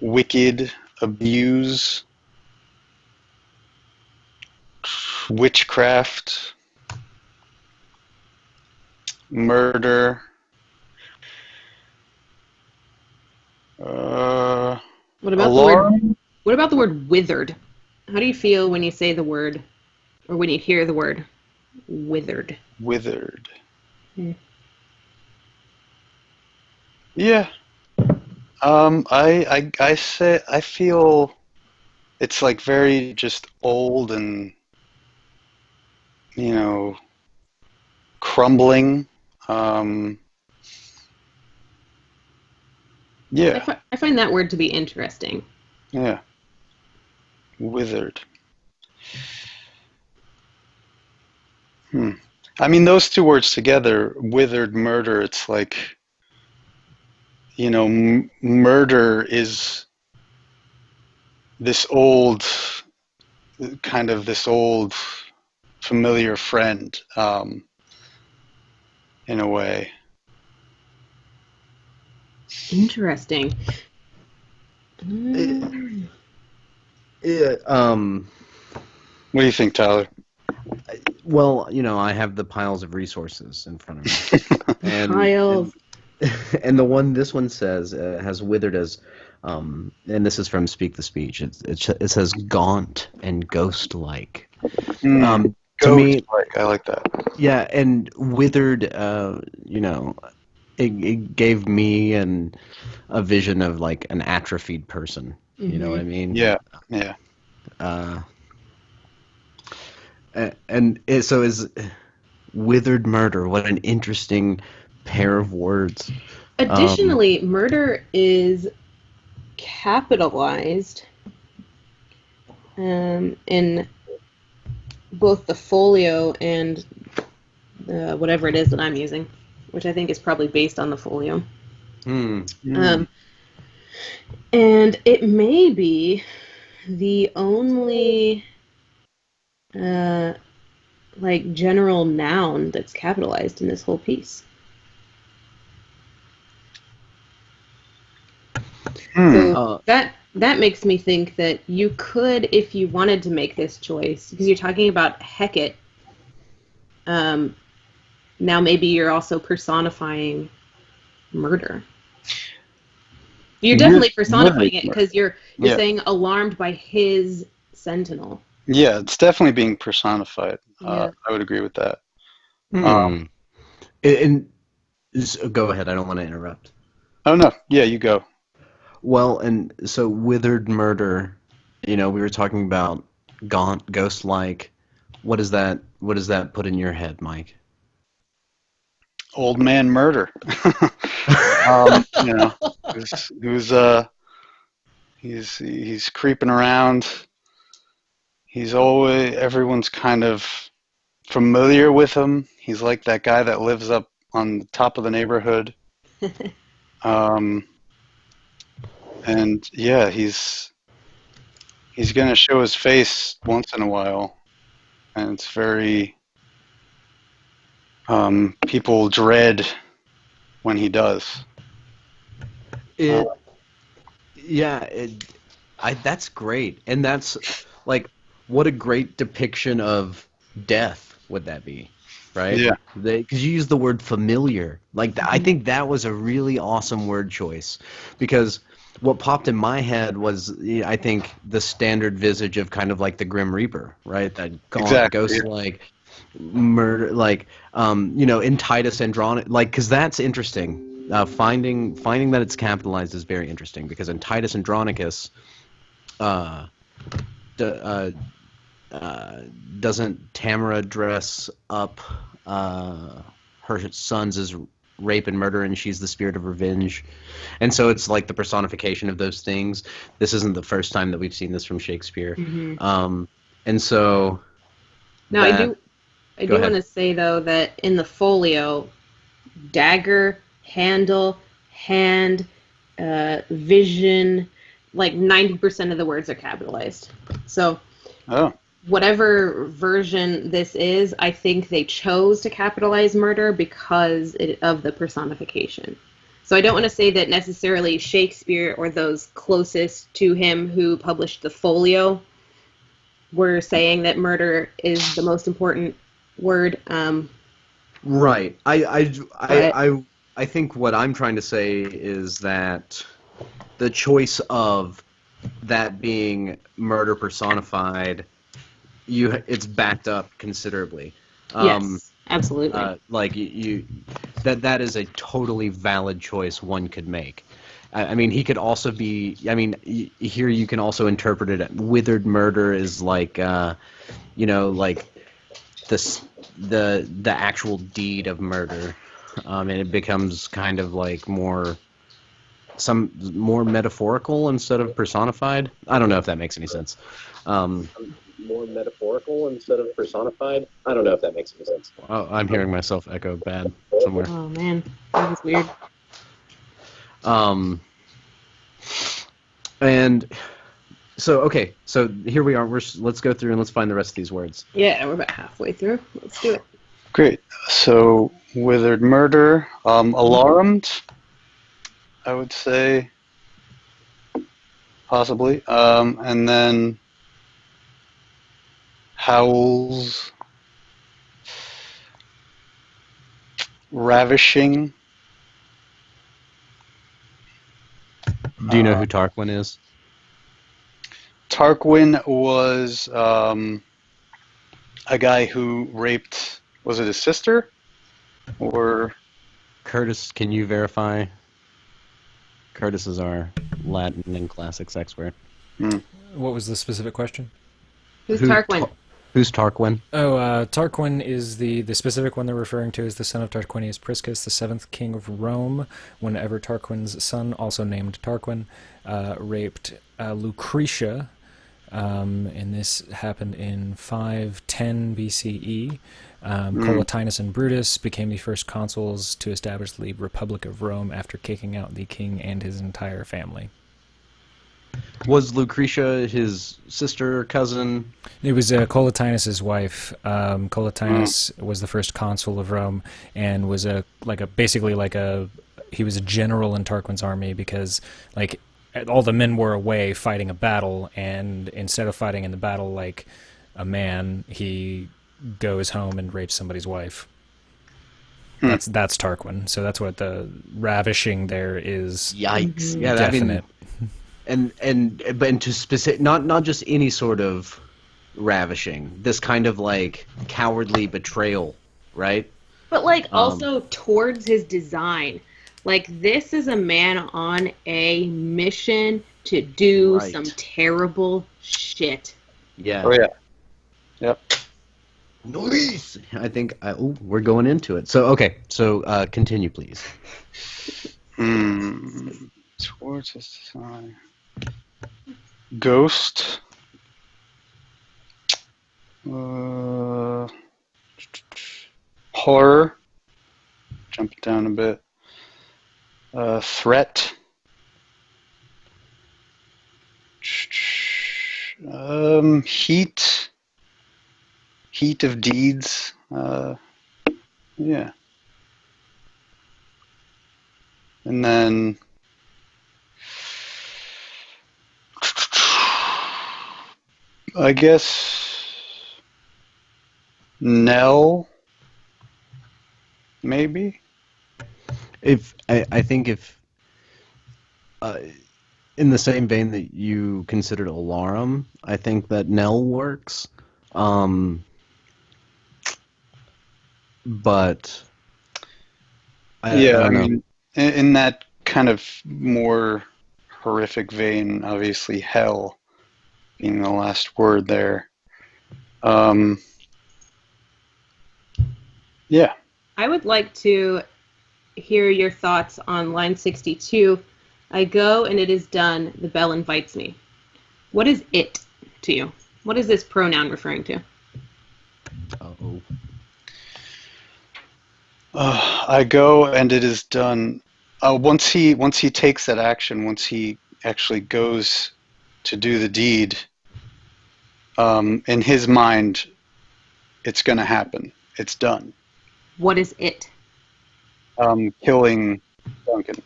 wicked, abuse, witchcraft, murder. What about alarm? What about the word withered? How do you feel when you say the word, or when you hear the word withered? Withered. Yeah. I feel it's like very just old and crumbling. Yeah. I find that word to be interesting. Yeah. Withered. I mean, those two words together, withered murder, it's like, murder is this old, this old familiar friend, in a way. Interesting. What do you think, Tyler? Well, I have the piles of resources in front of me, Piles. and this one says has withered as, and this is from Speak the Speech. It says gaunt and ghost-like. To me, I like that. yeah, and withered. It gave me a vision of like an atrophied person. You know what I mean? Yeah. So is withered murder. What an interesting pair of words. Additionally, murder is capitalized in both the folio and whatever it is that I'm using, which I think is probably based on the folio. And it may be the only general noun that's capitalized in this whole piece. So that makes me think that you could, if you wanted to make this choice, because you're talking about Hecate, now maybe you're also personifying murder. You're definitely personifying it because you're saying alarmed by his sentinel. Yeah, it's definitely being personified. I would agree with that. Go ahead. I don't want to interrupt. Oh no, yeah, you go. Well, and so withered murder. We were talking about gaunt, ghost-like. What does that put in your head, Mike? Old man murder. He's creeping around. Everyone's kind of familiar with him. He's like that guy that lives up on the top of the neighborhood. And yeah, he's gonna show his face once in a while, and it's very people dread when he does. That's great, and that's like, what a great depiction of death would that be, right? Yeah. Because you use the word familiar. Like, I think that was a really awesome word choice, because what popped in my head was, I think, the standard visage of kind of like the Grim Reaper, right? That ghost-like murder, like, in Titus Andronicus, like, because that's interesting. Finding that it's capitalized is very interesting, because in Titus Andronicus, doesn't Tamara dress up her sons as rape and murder, and she's the spirit of revenge, and so it's like the personification of those things. This isn't the first time that we've seen this from Shakespeare. And so now I do want to say though that in the folio, dagger, handle, hand, vision, like 90% of the words are capitalized. So whatever version this is, I think they chose to capitalize murder because of the personification. So I don't want to say that necessarily Shakespeare or those closest to him who published the folio were saying that murder is the most important word. Right. I think what I'm trying to say is that the choice of that being murder personified, it's backed up considerably. Yes, absolutely. Like that is a totally valid choice one could make. I mean, he could also be. I mean, here you can also interpret it. Withered murder is like, like the actual deed of murder, and it becomes kind of like more some more metaphorical instead of personified. I don't know if that makes any sense. More metaphorical instead of personified. I don't know if that makes any sense. Oh, I'm hearing myself echo bad somewhere. Oh man, that was weird. And so okay, so here we are. Let's go through and let's find the rest of these words. Yeah, we're about halfway through. Let's do it. Great. So, withered murder, alarmed, I would say, possibly, and then howls, ravishing. Do you know who Tarquin is? Tarquin was a guy who raped, was it his sister? Or Curtis, can you verify? Curtis is our Latin and classics expert. What was the specific question? Who's Tarquin? Who's Tarquin? Oh, Tarquin is the specific one they're referring to is the son of Tarquinius Priscus, the 7th king of Rome. Whenever Tarquin's son, also named Tarquin, raped Lucretia, and this happened in 510 BCE. Collatinus and Brutus became the first consuls to establish the Republic of Rome after kicking out the king and his entire family. Was Lucretia his sister or cousin? It was Collatinus's wife. Collatinus was the first consul of Rome and was basically he was a general in Tarquin's army because like all the men were away fighting a battle, and instead of fighting in the battle like a man, he goes home and rapes somebody's wife. That's Tarquin. So that's what the ravishing there is. Yikes! Yeah, Definite. But to specific, not just any sort of ravishing. This kind of like cowardly betrayal, right? But like also towards his design. Like this is a man on a mission to do some terrible shit. Yeah. Oh yeah. Yep. Nice. I think we're going into it. So okay. So continue, please. Towards his design. Ghost. Horror. Jump it down a bit. Threat. Heat. Heat of deeds. Yeah. And then I guess Nell, maybe. I think if in the same vein that you considered Alarum, I think that Nell works. But I don't know. Mean, in that kind of more horrific vein, obviously hell being the last word there. Yeah. I would like to hear your thoughts on line 62. I go and it is done. The bell invites me. What is it to you? What is this pronoun referring to? Uh-oh. I go and it is done. Once he takes that action, once he actually goes to do the deed, in his mind, it's going to happen. It's done. What is it? Killing Duncan.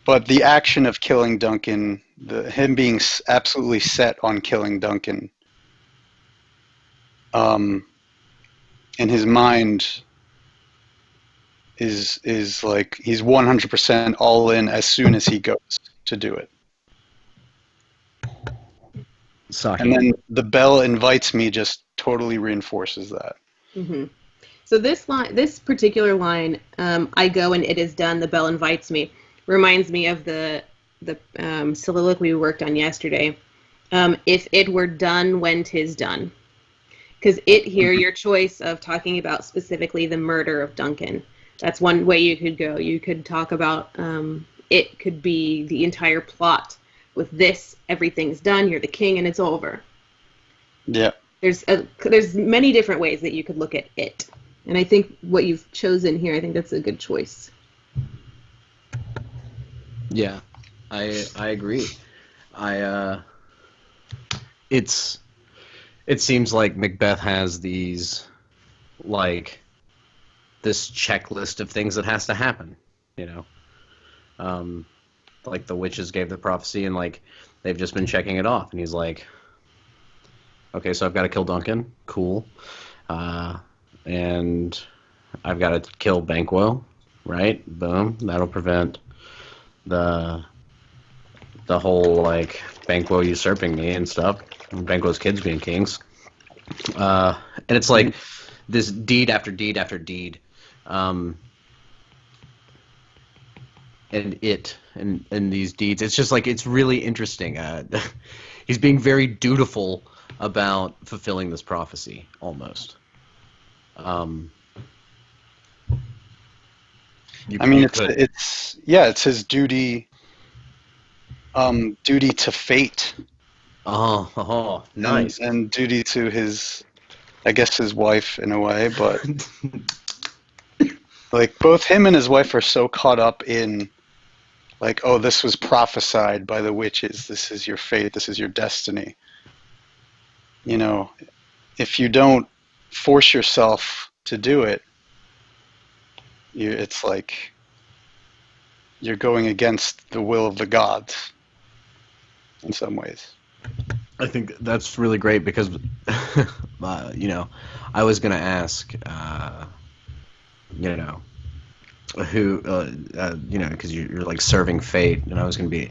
But the action of killing Duncan, him being absolutely set on killing Duncan, in his mind is like he's 100% all in as soon as he goes to do it. Sorry. And then the bell invites me just totally reinforces that. Mm-hmm. So this particular line, I go and it is done, the bell invites me, reminds me of the soliloquy we worked on yesterday. If it were done when 'tis done. Because it here, your choice of talking about specifically the murder of Duncan, that's one way you could go. You could talk about it could be the entire plot. With this, everything's done. You're the king, and it's over. Yeah. There's many different ways that you could look at it, and I think what you've chosen here, I think that's a good choice. Yeah, I agree. It seems like Macbeth has these, like, this checklist of things that has to happen, you know? Like, the witches gave the prophecy, and, like, they've just been checking it off, and he's like, okay, so I've got to kill Duncan, cool. And I've got to kill Banquo, right? Boom, that'll prevent the whole, like, Banquo usurping me and stuff, and Banquo's kids being kings. And it's like this deed after deed after deed. And these deeds, it's just like, it's really interesting. He's being very dutiful about fulfilling this prophecy, almost. It's his duty. Duty to fate. Oh, nice. And duty to his wife in a way, but like both him and his wife are so caught up in, like, oh, this was prophesied by the witches. This is your fate. This is your destiny. You know, if you don't force yourself to do it, it's like you're going against the will of the gods in some ways. I think that's really great because, you know, I was going to ask, you know, who, you know, because you're like serving fate, and I was going to be,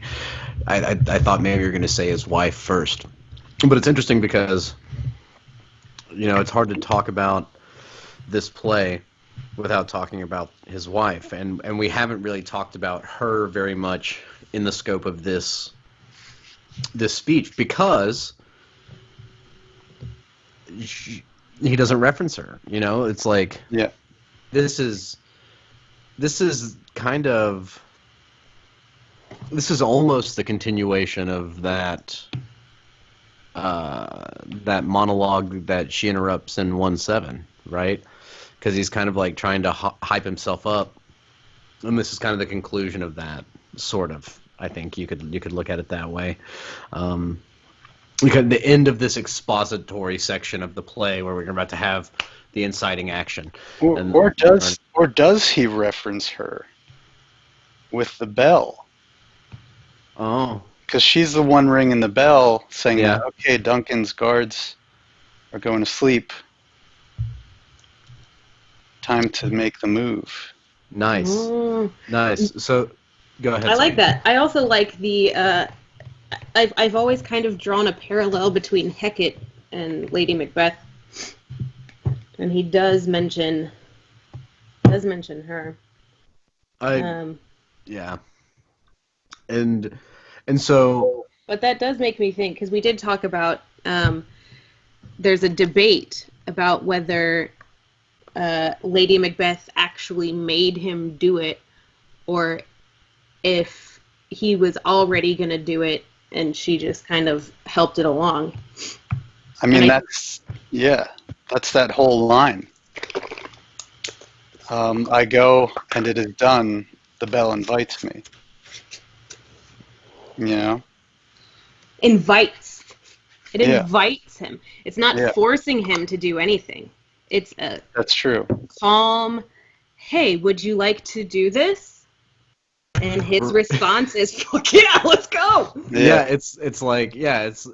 I thought maybe you were going to say his wife first, but it's interesting because, you know, it's hard to talk about this play without talking about his wife, and we haven't really talked about her very much in the scope of this speech because he doesn't reference her. You know, it's like, yeah, this is kind of, this is almost the continuation of that monologue that she interrupts in 1-7, right? Because he's kind of like trying to hype himself up, and this is kind of the conclusion of that, sort of. I think you could look at it that way. Because the end of this expository section of the play, where we're about to have the inciting action, or does he reference her with the bell? Oh, because she's the one ringing the bell, saying, yeah, that, okay, Duncan's guards are going to sleep. Time to make the move. Nice. Nice. So, go ahead. I like that. I also like the. I've always kind of drawn a parallel between Hecate and Lady Macbeth, and he does mention her. Yeah. And so. But that does make me think, because we did talk about. There's a debate about whether Lady Macbeth actually made him do it, or if he was already going to do it and she just kind of helped it along. I mean, that's that whole line. I go and it is done, the bell invites me. You know? Invites. It invites him. It's not forcing him to do anything. It's a That's true. calm, hey, would you like to do this? And his response is, fuck yeah, let's go. Yeah, it's like, it's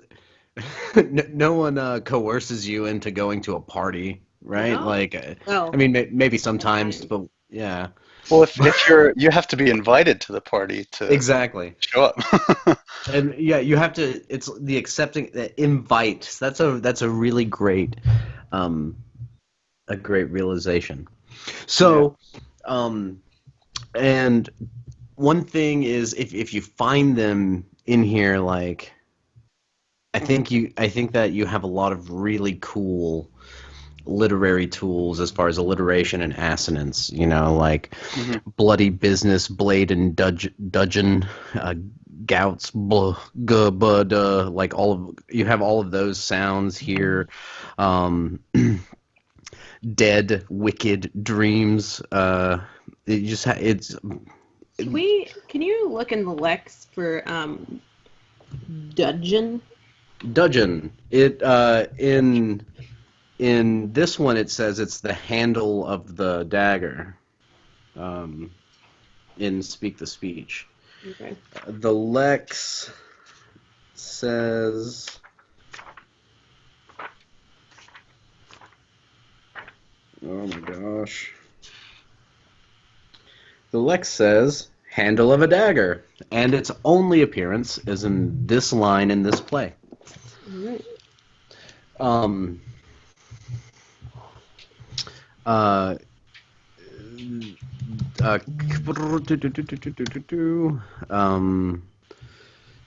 no one coerces you into going to a party, right? No. Like, Well, I mean, maybe sometimes, but yeah. Well, if you have to be invited to the party to exactly show up. And yeah, you have to. It's the accepting the invite. That's a really great, a great realization. So, and one thing is if you find them in here, like, I think that you have a lot of really cool literary tools as far as alliteration and assonance. You know, like Hmm. bloody business, blade and dudgeon, gouts, bud, like you have all of those sounds here. Um, dead, wicked dreams. It just it's Can you look in the Lex for Dudgeon? dudgeon. In this one it says it's the handle of the dagger. Um, in Speak the Speech. Okay. The Lex says. Oh my gosh. The Lex says, handle of a dagger, and its only appearance is in this line in this play. All right. Um, uh, uh, um,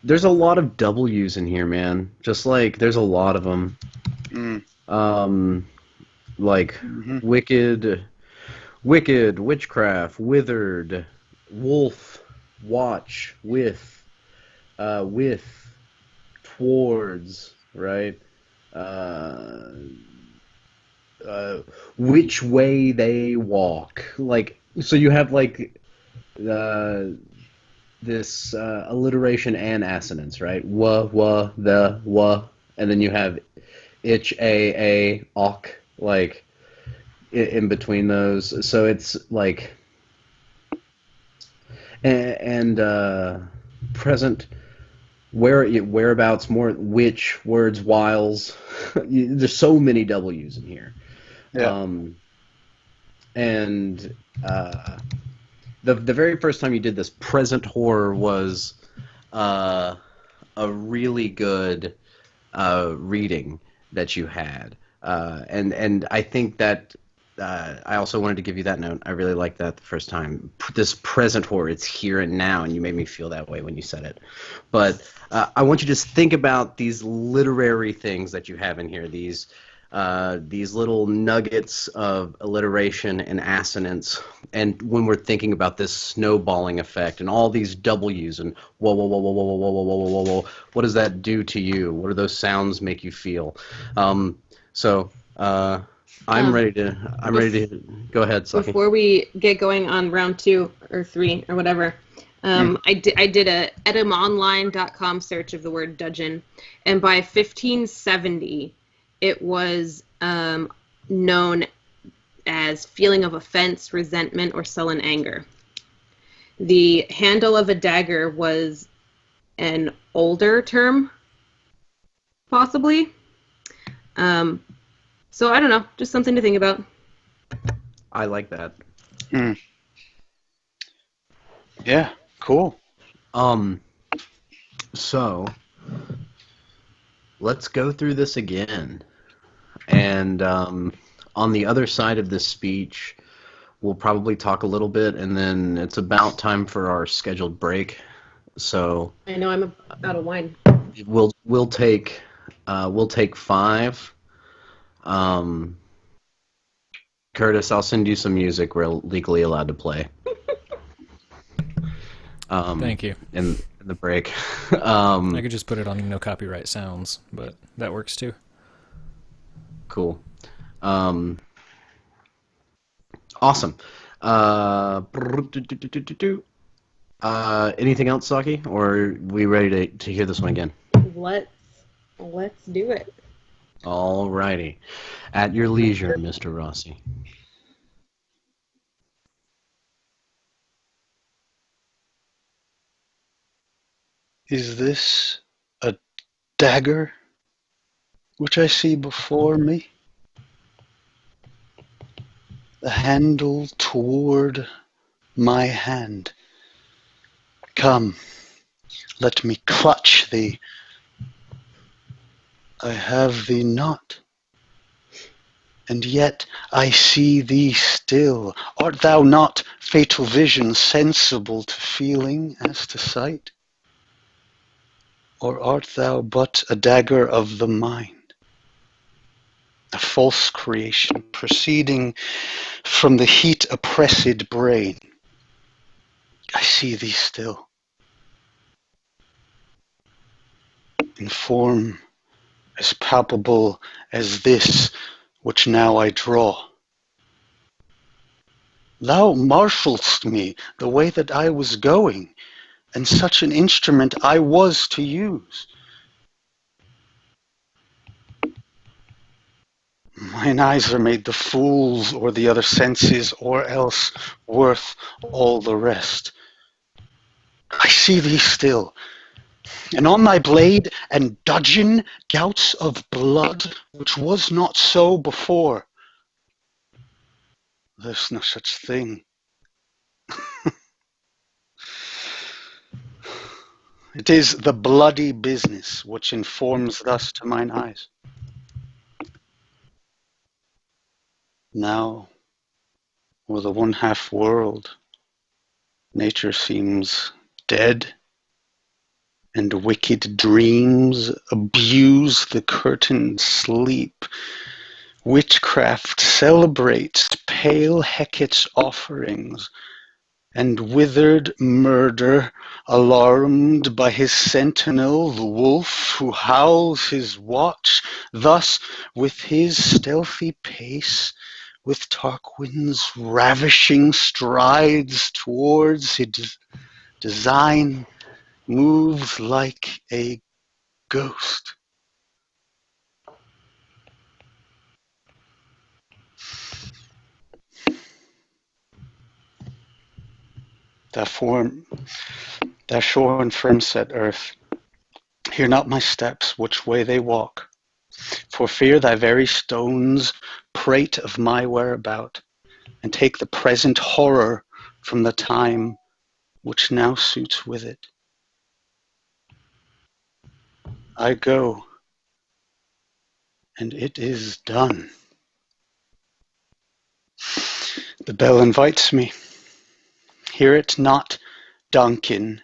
there's a lot of W's in here, man. Just like, there's a lot of them. Mm. Like, Hmm. wicked, witchcraft, withered, wolf, watch, with, towards, right? Uh, which way they walk. Like, so you have like uh, this alliteration and assonance, right? Wa, the, wa, and then you have ich, a, ok, like in between those. So it's like and present whereabouts, more which words, whiles. There's so many W's in here. Yeah. And the very first time you did this, present horror was a really good reading that you had, and I think that I also wanted to give you that note. I really liked that the first time. This present horror, it's here and now, and you made me feel that way when you said it. But I want you to just think about these literary things that you have in here. These little nuggets of alliteration and assonance, and when we're thinking about this snowballing effect and all these W's and whoa, whoa, whoa, whoa, whoa, whoa, whoa, whoa, whoa, whoa, whoa, what does that do to you? What do those sounds make you feel? So I'm ready to. I'm ready to go ahead, Saki. Before we get going on round 2 or 3 or whatever, I did a etymonline.com search of the word dudgeon, and by 1570, it was known as feeling of offense, resentment, or sullen anger. The handle of a dagger was an older term, possibly. So I don't know, just something to think about. I like that. Mm. Yeah, cool. So let's go through this again. And on the other side of this speech, we'll probably talk a little bit, and then it's about time for our scheduled break. So I know I'm out of wine. we'll take 5. Curtis, I'll send you some music we're legally allowed to play. Thank you. In the break. I could just put it on no copyright sounds, but that works too. Cool. Awesome. Anything else, Saki? Or are we ready to hear this one again? Let's do it. Alrighty. At your leisure, Mr. Rossi. Is this a dagger which I see before me? The handle toward my hand. Come, let me clutch thee. I have thee not, and yet I see thee still. Art thou not, fatal vision, sensible to feeling as to sight? Or art thou but a dagger of the mind? a false creation proceeding from the heat-oppressed brain. I see thee still, in form as palpable as this which now I draw. Thou marshalledst me the way that I was going, and such an instrument I was to use. Mine eyes are made the fools or the other senses, or else worth all the rest. I see thee still, and on thy blade and dudgeon gouts of blood, which was not so before. There's no such thing. It is the bloody business which informs thus to mine eyes. Now, o'er the one-half world, nature seems dead, and wicked dreams abuse the curtained sleep. Witchcraft celebrates pale Hecate's offerings, and withered murder, alarmed by his sentinel, the wolf, who howls his watch, thus with his stealthy pace, with Tarquin's ravishing strides towards his design, moves like a ghost. Thou shore and firm set earth, hear not my steps, which way they walk, for fear thy very stones prate of my whereabout, and take the present horror from the time which now suits with it. I go, and it is done. The bell invites me. Hear it not, Duncan,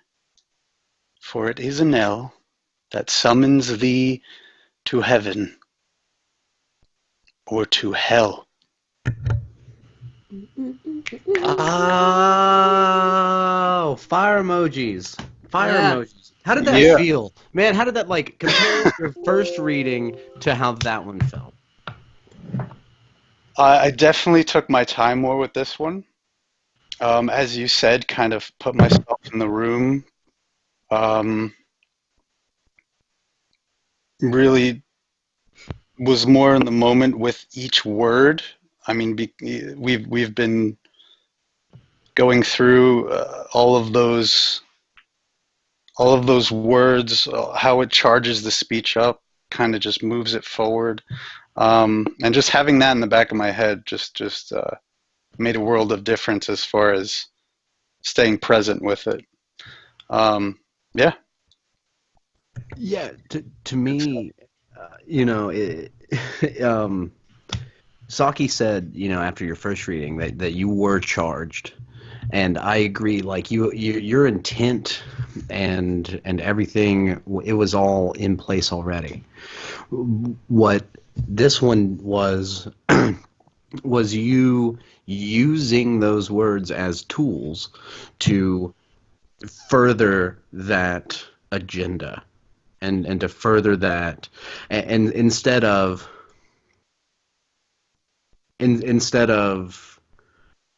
for it is a knell that summons thee to heaven or to hell. Oh, fire emojis. Fire Yeah. emojis. How did that Yeah. feel? Man, how did that, like, compare your first reading to how that one felt? I definitely took my time more with this one. As you said, kind of put myself in the room. Really was more in the moment with each word. I mean, we've been going through all of those words, how it charges the speech up, kind of just moves it forward, and just having that in the back of my head just made a world of difference as far as staying present with it. Yeah. Yeah, to me, Saki said, after your first reading that you were charged, and I agree. Like your intent and everything, it was all in place already. What this one was was you using those words as tools to further that agenda and to further that, and instead of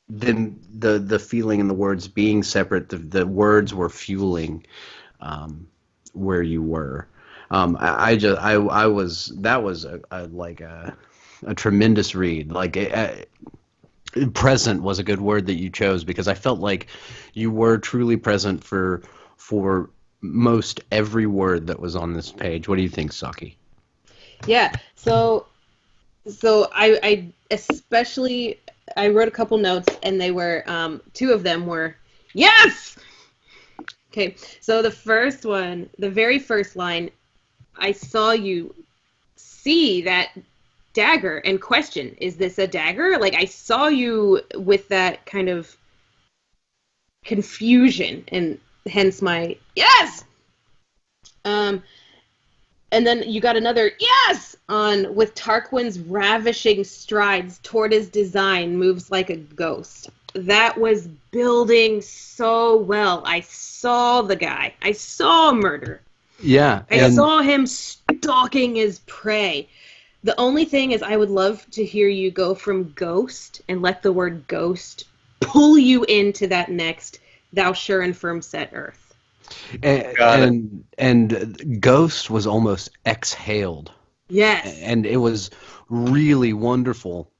then the feeling and the words being separate, the words were fueling where you were. I was that was a tremendous read. Like present was a good word that you chose, because I felt like you were truly present for most every word that was on this page. What do you think, Saki? Yeah. So I especially I wrote a couple notes, and they were two of them were yes. Okay. So the first one, the very first line, I saw you see that dagger and question, is this a dagger? Like, I saw you with that kind of confusion, and hence my yes. And then you got another yes on with Tarquin's ravishing strides toward his design moves like a ghost. That was building so well. I saw the guy. I saw murder. Yeah, I saw him stalking his prey. The only thing is I would love to hear you go from ghost and let the word ghost pull you into that next thou sure and firm set earth. And Ghost was almost exhaled. Yes. And it was really wonderful.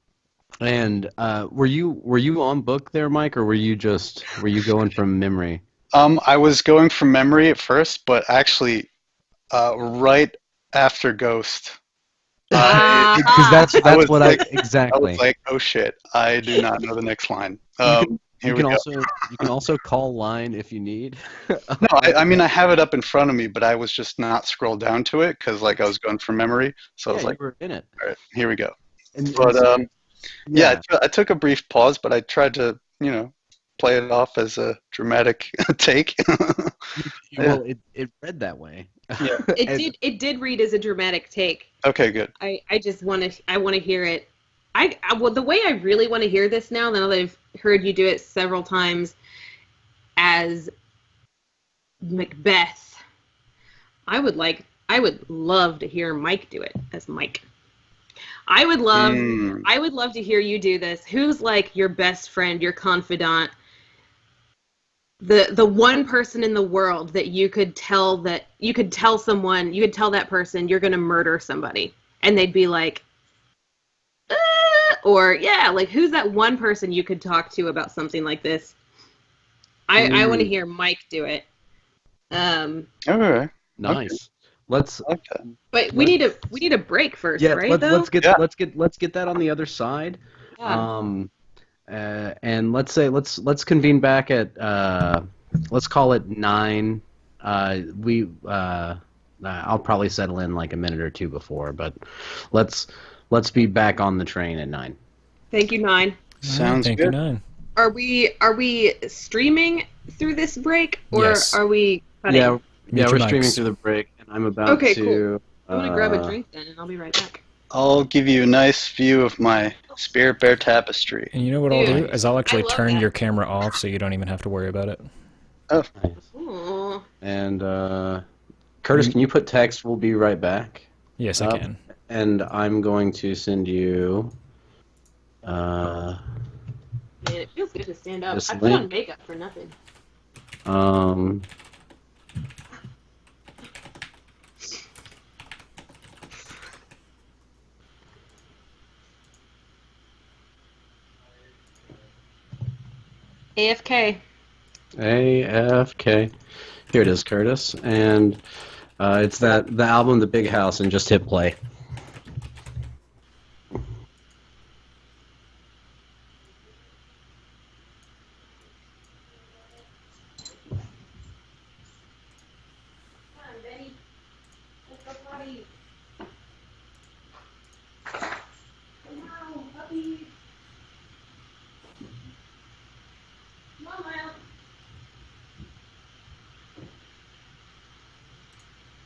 And were you on book there, Mike, or were you going from memory? I was going from memory at first, but actually, right after Ghost. Because that's what exactly. I was like, oh shit, I do not know the next line. You can also call line if you need. No, I mean I have it up in front of me, but I was just not scrolled down to it because like I was going from memory. So I was like, you were in it. all right, here we go. But I took a brief pause, but I tried to play it off as a dramatic take. Well, it read that way. Yeah. It did read as a dramatic take. Okay, good. I just want to hear it. Well, the way I really want to hear this now that I've heard you do it several times as Macbeth, I would love to hear Mike do it as Mike. I would love to hear you do this. Who's like your best friend, your confidant, the one person in the world that you could tell that person you're gonna murder somebody, and they'd be like, or yeah, like who's that one person you could talk to about something like this? I want to hear Mike do it. All right. Nice. Okay. Let's. I like that. But we need a break first, Yeah, right? let's get that on the other side. Yeah. And let's convene back at let's call it 9. I'll probably settle in like a minute or two before, but let's be back on the train at 9. Thank you, 9. Sounds Thank good. you, 9. Are we streaming through this break, or Yes. are we cutting? Yeah, Mute we're your streaming mics. through the break, and I'm about Okay, to. cool. I'm gonna grab a drink then, and I'll be right back. I'll give you a nice view of my Spirit Bear tapestry. And you know what I'll do Dude, is I'll actually I love turn that. your camera off so you don't even have to worry about it. Oh, Nice. Aw. And Curtis, can you put text? We'll be right back. Yes, Up. I can. And I'm going to send you. Man, it feels good to stand up. This I put on link. makeup for nothing. AFK. AFK. Here it is, Curtis, and it's the album, The Big House, and just hit play. Come on, Benny. Let's go potty. Come on, puppy. Come on, Miles.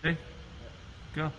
Hey, go.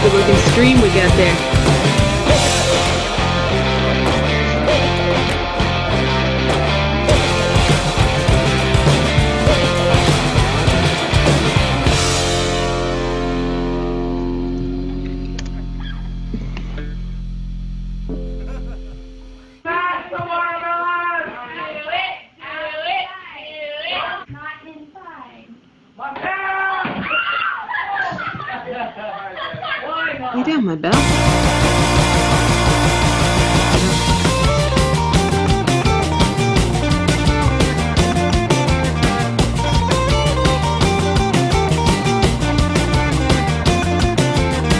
Good looking stream we got there. Lay down, my bell.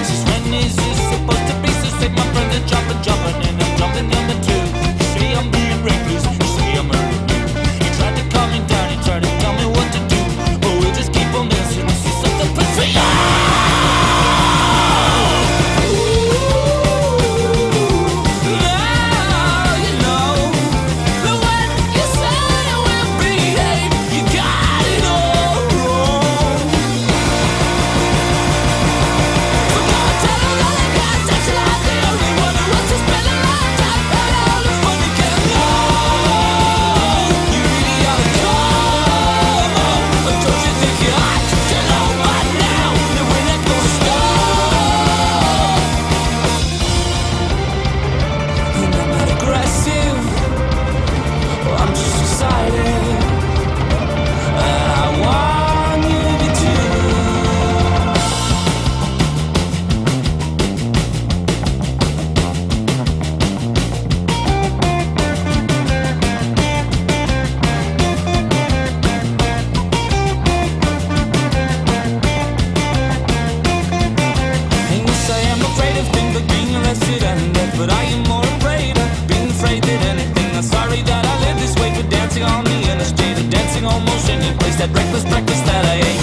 Since when is this supposed to be? So say my friends are jumping, and I'm jumping number two. You say I'm being reckless, you say I'm hurting you. You tried to calm me down, you tried to tell me what to do, but we'll just keep on dancing. This is something for you. But I am more afraid of being afraid than anything. I'm sorry that I live this way, for dancing on the interstate, or dancing almost any place, that breakfast that I ate.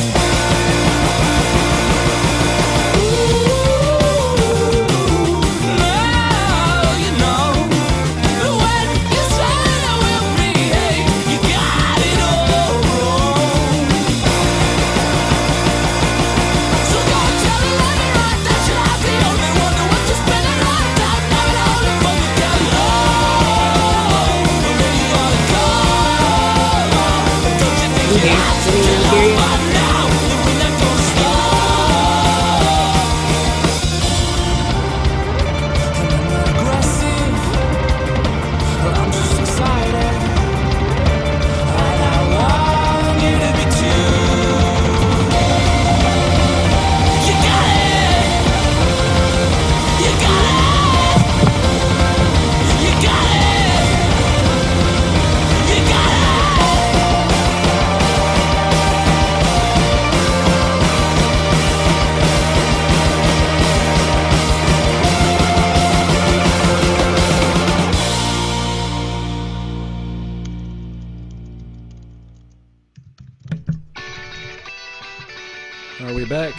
Are we back?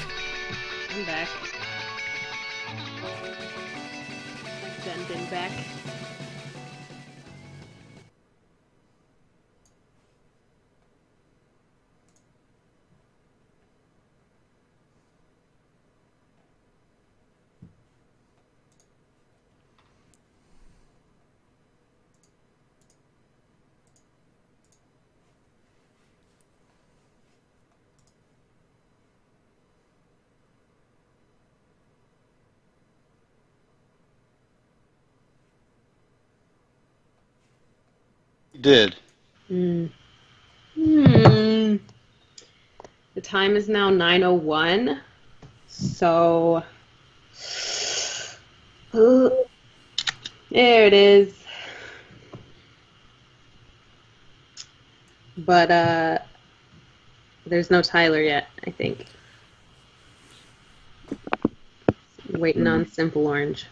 I'm back. Done been back. Did. Hmm. The time is now 9:01. So there it is. But there's no Tyler yet, I think. Waiting on Simple Orange.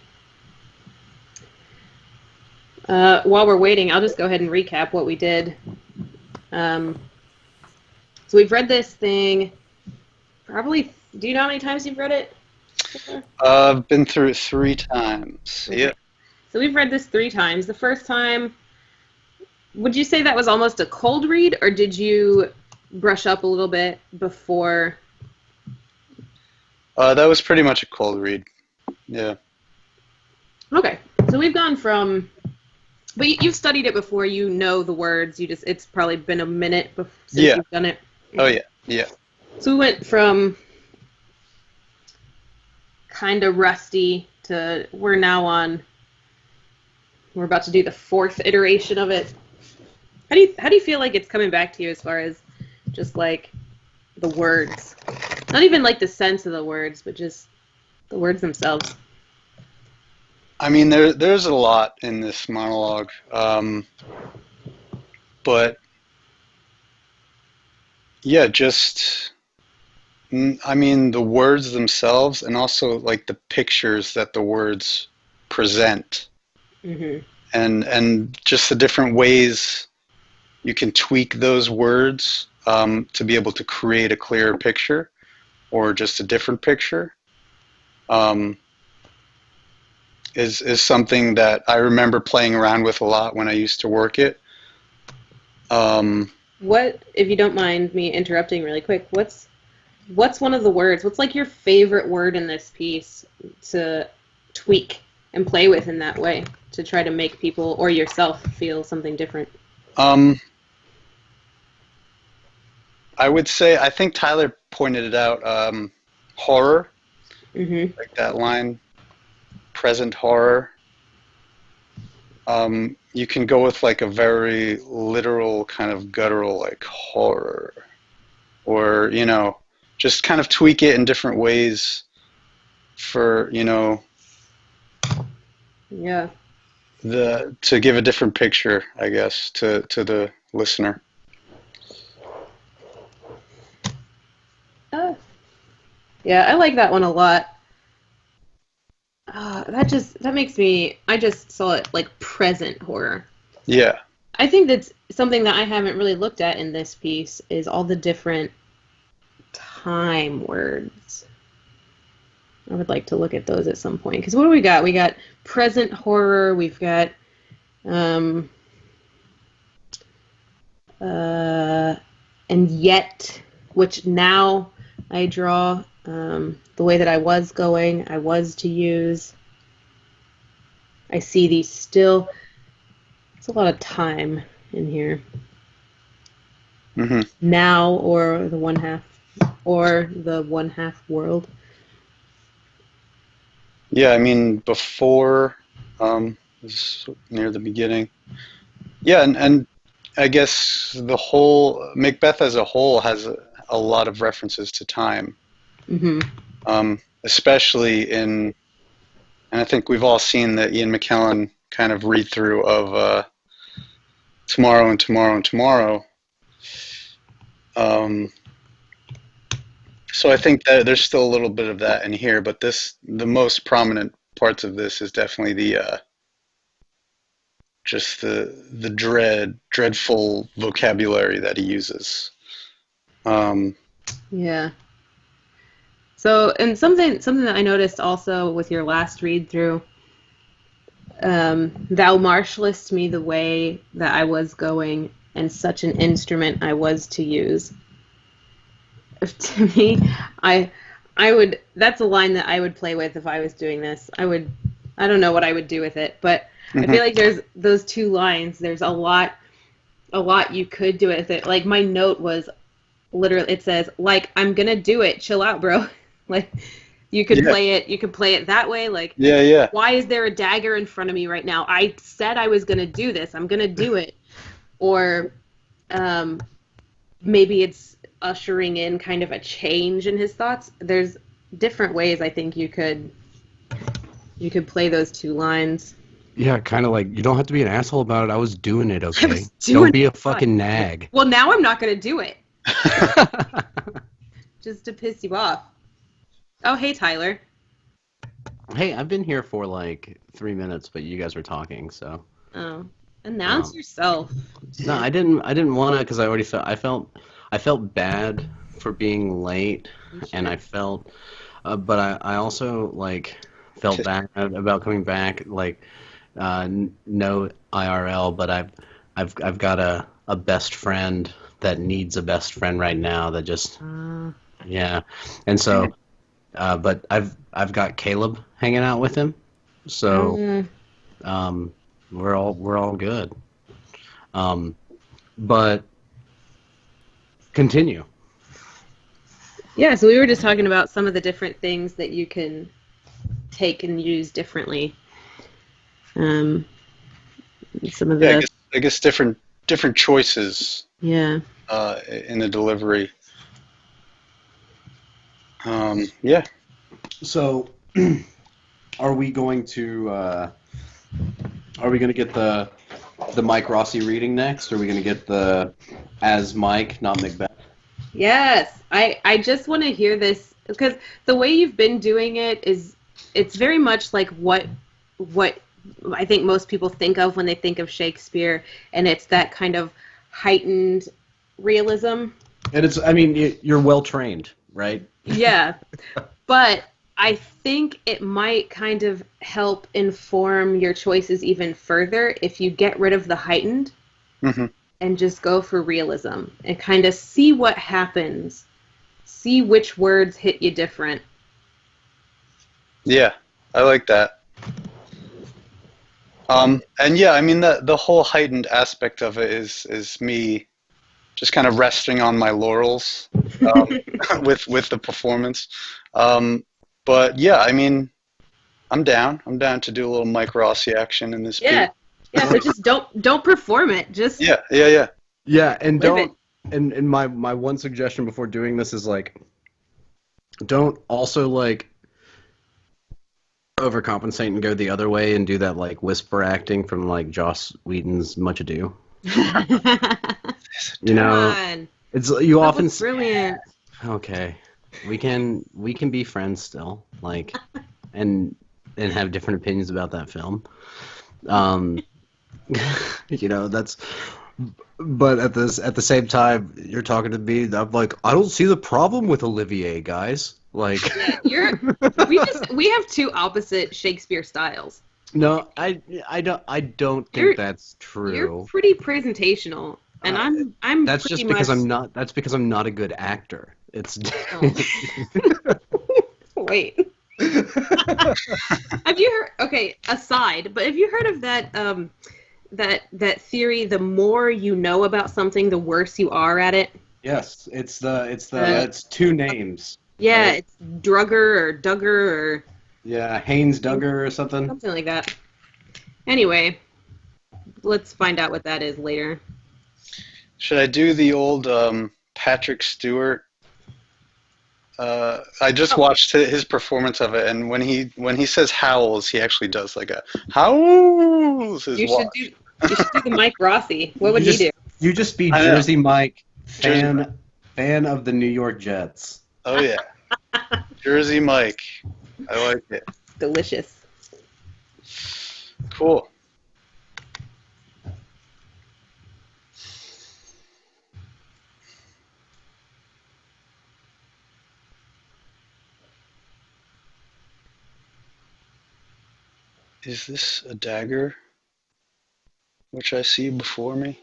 While we're waiting, I'll just go ahead and recap what we did. So we've read this thing probably. Do you know how many times you've read it? I've been through it 3 times. Okay. Yep. So we've read this 3 times. The first time, would you say that was almost a cold read, or did you brush up a little bit before? That was pretty much a cold read. Yeah. Okay, so we've gone from, but you've studied it before. You know the words. It's probably been a minute since Yeah. you've done it. Oh yeah. Yeah. So we went from kind of rusty to we're about to do the fourth iteration of it. How do you feel like it's coming back to you as far as just like the words? Not even like the sense of the words, but just the words themselves. I mean, there's a lot in this monologue, but yeah, I mean, the words themselves, and also like the pictures that the words present, Mm-hmm. and just the different ways you can tweak those words to be able to create a clearer picture or just a different picture. Is something that I remember playing around with a lot when I used to work it. What, if you don't mind me interrupting really quick, what's one of the words? What's like your favorite word in this piece to tweak and play with in that way to try to make people or yourself feel something different? I would say, I think Tyler pointed it out, horror, Mm-hmm. like that line, present horror. You can go with like a very literal kind of guttural like horror, or just kind of tweak it in different ways for Yeah. to give a different picture, I guess, to the listener. Yeah, I like that one a lot. That makes me. I just saw it like present horror. Yeah. I think that's something that I haven't really looked at in this piece is all the different time words. I would like to look at those at some point. Because what do we got? We got present horror. We've got and yet, which now I draw the way that I was going. I was to use. I see these still. It's a lot of time in here. Mm-hmm. Now or the one half world. Yeah, I mean, before, this is near the beginning. Yeah, and I guess the whole, Macbeth as a whole has a lot of references to time, especially and I think we've all seen the Ian McKellen kind of read through of Tomorrow and Tomorrow and Tomorrow. So I think that there's still a little bit of that in here, but the most prominent parts of this is definitely the just the dreadful vocabulary that he uses. Yeah. So, and something that I noticed also with your last read through, thou marshallest me the way that I was going, and such an instrument I was to use. To me, I would. That's a line that I would play with if I was doing this. I don't know what I would do with it, but I feel like there's those two lines. There's a lot you could do with it. Like my note was literally, it says like I'm gonna do it. Chill out, bro. Like you could play it. You could play it that way. Like yeah. Why is there a dagger in front of me right now? I said I was gonna do this. I'm gonna do it. Or maybe it's ushering in kind of a change in his thoughts. There's different ways I think you could play those two lines. Yeah, kind of like, you don't have to be an asshole about it. I was doing it, okay? Don't be a fucking nag. Well, now I'm not going to do it. Just to piss you off. Oh, hey, Tyler. Hey, I've been here for like 3 minutes, but you guys were talking, so. Oh, announce yourself. No, I didn't want to because I already I felt bad for being late, and I felt, but I also like felt bad about coming back. Like, no IRL, but I've got a best friend that needs a best friend right now. That just yeah, and so but I've got Caleb hanging out with him, so we're all good. But continue. Yeah, so we were just talking about some of the different things that you can take and use differently. Some of Yeah, the I guess different choices yeah. in the delivery. Yeah. So, are we going to get the Mike Rossi reading next? Or are we going to get the as Mike, not Macbeth? Yes, I just want to hear this because the way you've been doing it is it's very much like what I think most people think of when they think of Shakespeare, and it's that kind of heightened realism. And it's, I mean, you're well trained, right? Yeah, but I think it might kind of help inform your choices even further if you get rid of the heightened Hmm. and just go for realism and kind of see what happens. See which words hit you different. Yeah, I like that. And yeah, I mean the whole heightened aspect of it is me just kind of resting on my laurels with the performance. But yeah, I mean I'm down. I'm down to do a little Mike Rossi action in this Yeah. piece. Yeah, so just don't perform it. Just Yeah. Yeah, and live it. don't. And my one suggestion before doing this is like, don't also like overcompensate and go the other way and do that like whisper acting from like Joss Whedon's Much Ado. You Come know, on. it's you That often was brilliant. okay. We can be friends still, like, and have different opinions about that film. Um, that's. But at the same time, you're talking to me. I'm like, I don't see the problem with Olivier, guys. Like, Yeah, we have two opposite Shakespeare styles. no, I don't think You're that's you're true. pretty presentational, and I'm That's pretty just because much. I'm not. That's because I'm not a good actor. It's. Oh. Wait. Have you heard? Okay, aside, but have you heard of that that theory? The more you know about something, the worse you are at it. Yes, Uh, it's two names. Yeah, Right? it's Drugger or Duggar or Yeah, Haynes Duggar or something. something like that. Anyway, let's find out what that is later. Should I do the old Patrick Stewart? I just watched his performance of it, and when he says howls, he actually does like a howls. You should do the Mike Rossi. What would You he just do? you just be I know. Jersey Mike, Jersey fan of the New York Jets. Oh yeah, Jersey Mike. I like it. Delicious. Cool. Is this a dagger which I see before me?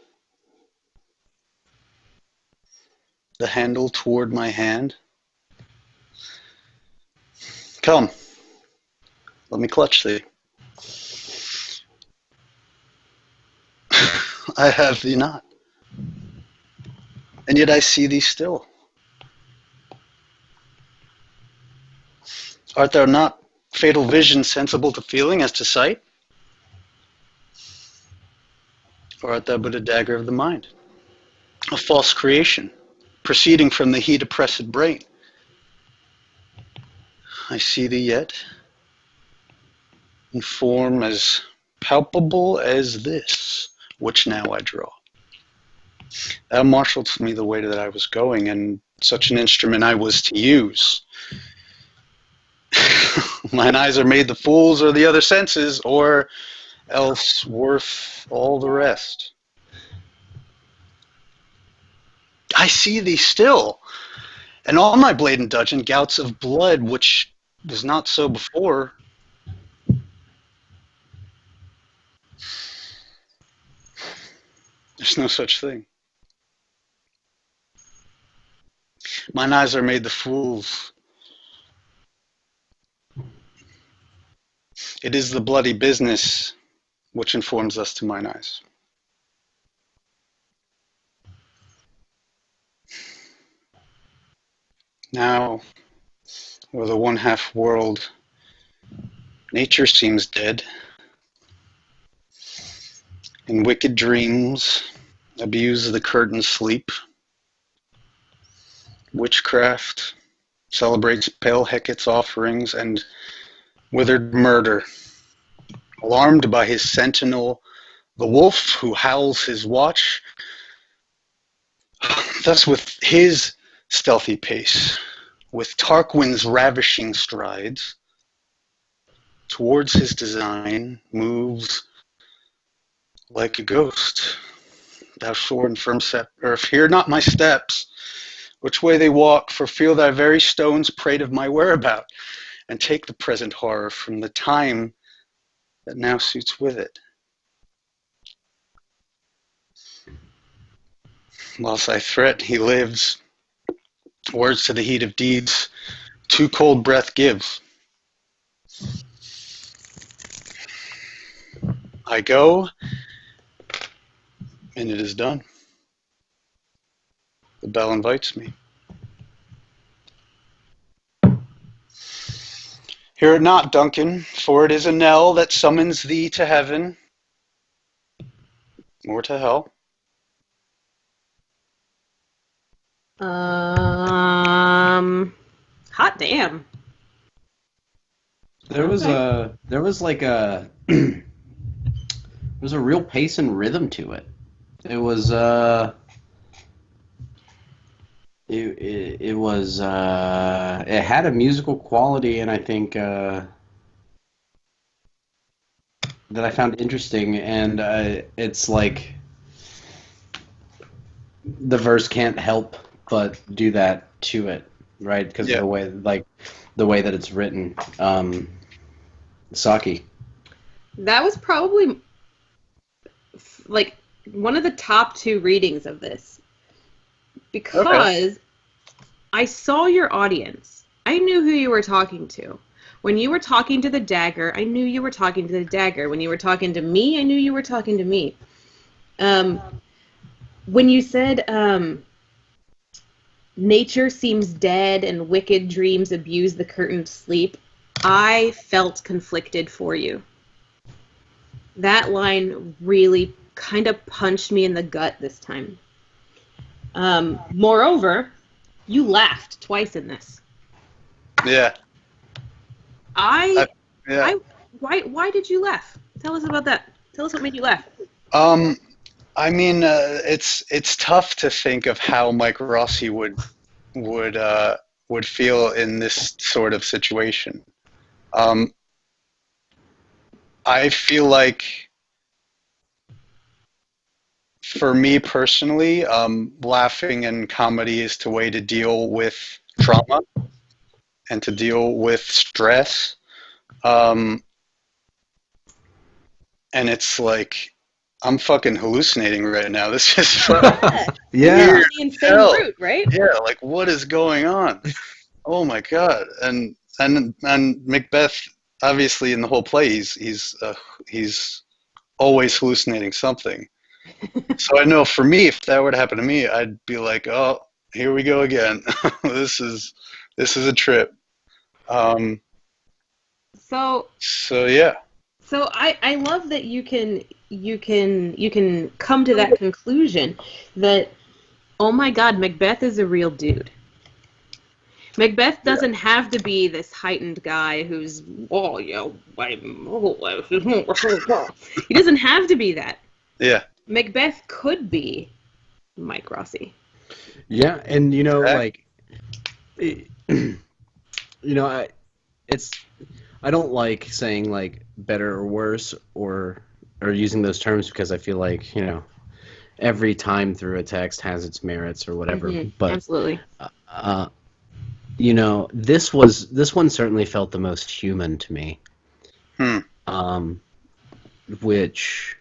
The handle toward my hand? Come, let me clutch thee. I have thee not, and yet I see thee still. Art thou not fatal vision sensible to feeling as to sight? Or art thou but a dagger of the mind, a false creation, proceeding from the heat oppressed brain? I see thee yet, in form as palpable as this, which now I draw. Thou marshalledst me the way that I was going, and such an instrument I was to use. Mine eyes are made the fools or the other senses, or else worth all the rest. I see thee still, and all my blade and dudgeon gouts of blood, which was not so before. There's no such thing. Mine eyes are made the fools, It is the bloody business which informs us to mine eyes. Now, o'er the one-half world, nature seems dead. In wicked dreams, abuse the curtain's sleep. Witchcraft celebrates pale Hecate's offerings and withered murder. Alarmed by his sentinel, the wolf who howls his watch, thus with his stealthy pace, with Tarquin's ravishing strides, towards his design moves like a ghost. Thou short and firm set earth, hear not my steps, which way they walk, for feel thy very stones prate of my whereabout, and take the present horror from the time that now suits with it. Whilst I threat, he lives. Words to the heat of deeds, too cold breath gives. I go, and it is done. The bell invites me. Hear it not, Duncan, for it is a knell that summons thee to heaven or to hell. Hot damn. There was Okay. there was a real pace and rhythm to it. It was it had a musical quality, and I think that I found interesting, and it's like the verse can't help but do that to it, right? Because of Yeah. the way that it's written. Saki. That was probably like one of the top 2 readings of this because I saw your audience. I knew who you were talking to. When you were talking to the dagger, I knew you were talking to the dagger. When you were talking to me, I knew you were talking to me. When you said nature seems dead and wicked dreams abuse the curtained sleep, I felt conflicted for you. That line really kind of punched me in the gut this time. Moreover, you laughed twice in this. Yeah. I Yeah. why did you laugh? Tell us about that. Tell us what made you laugh. I mean, it's tough to think of how Mike Rossi would feel in this sort of situation. I feel like, for me personally, laughing and comedy is the way to deal with trauma and to deal with stress. And it's like, I'm fucking hallucinating right now. This is fucking Yeah. weird. The insane hell. root, right? Yeah, like, what is going on? Oh my god! And Macbeth, obviously, in the whole play, he's always hallucinating something. So I know, for me, if that were to happen to me, I'd be like, oh, here we go again. This is a trip. So Yeah. So I love that you can come to that conclusion that, oh my God, Macbeth is a real dude. Macbeth doesn't have to be this heightened guy who's he doesn't have to be that. Yeah. Macbeth could be Mike Rossi. Yeah, and Correct. I don't like saying like better or worse or using those terms, because I feel like every time through a text has its merits or whatever. But Absolutely. this one certainly felt the most human to me. Which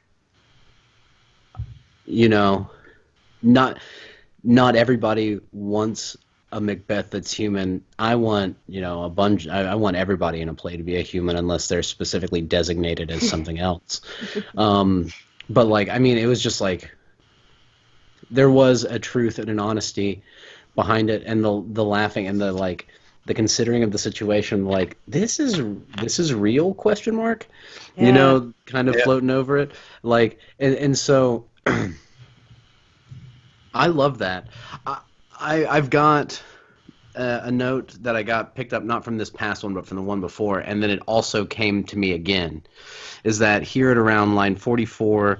not everybody wants a Macbeth that's human. I want, a bunch. I want everybody in a play to be a human, unless they're specifically designated as something else. But like, I mean, it was just like there was a truth and an honesty behind it, and the laughing and the considering of the situation. Like, this is real? Question mark. Yeah. Kind of Yeah. floating over it. Like, and so. I love that. I've got a note that I got picked up not from this past one, but from the one before, and then it also came to me again. Is that here at around line 44,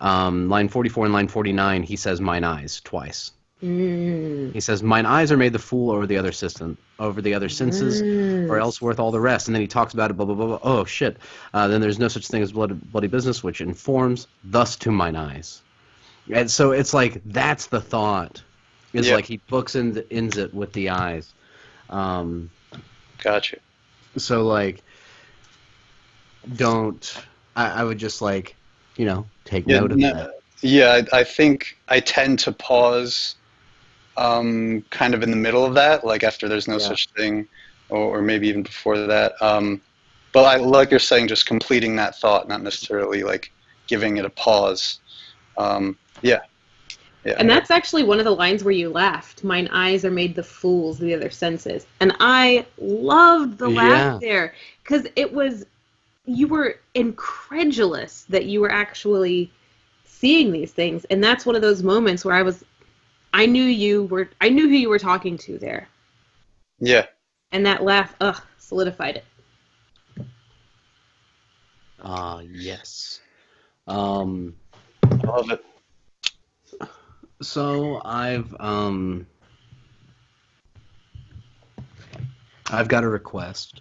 and line 49, he says "mine eyes" twice. He says, "Mine eyes are made the fool over the other senses, or else worth all the rest." And then he talks about it, blah blah blah. Blah. Oh shit! Then there's no such thing as bloody business, which informs thus to mine eyes. And so it's like that's the thought. Is Yeah. like he ends it with the eyes. Gotcha. So like, I would just like, take Yeah, note of no, that. yeah. I think I tend to pause, kind of in the middle of that, like after there's no Yeah. such thing, or maybe even before that. But I like you're saying, just completing that thought, not necessarily like giving it a pause. Yeah. And that's actually one of the lines where you laughed. Mine eyes are made the fools of the other senses. And I loved the laugh there because you were incredulous that you were actually seeing these things. And that's one of those moments where I knew who you were talking to there. Yeah. And that laugh, solidified it. Yes. I love it. So I've got a request,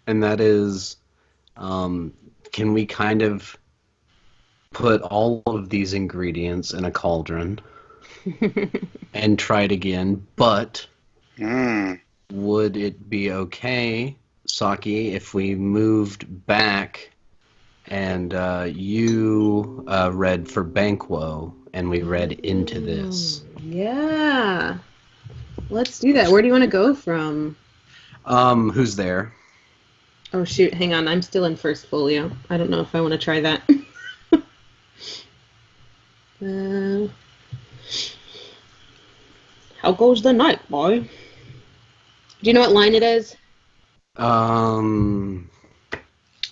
and that is, can we kind of put all of these ingredients in a cauldron and try it again? But would it be okay, Saki, if we moved back and you read for Banquo and we read into this? Yeah. Let's do that. Where do you want to go from? Who's there? Oh, shoot. Hang on. I'm still in first folio. I don't know if I want to try that. How goes the night, boy? Do you know what line it is? I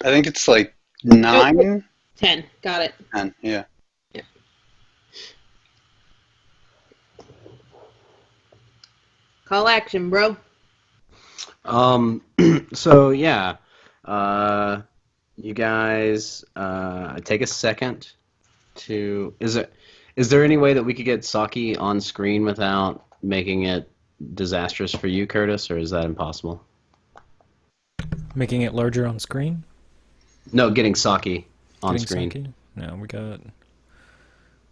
think it's like 9, 10. Got it. 10. Yeah. Call action, bro. So yeah, you guys take a second to. Is there any way that we could get Saki on screen without making it disastrous for you, Curtis, or is that impossible? Making it larger on screen? No, getting Saki on Getting screen. Saki? No, we got...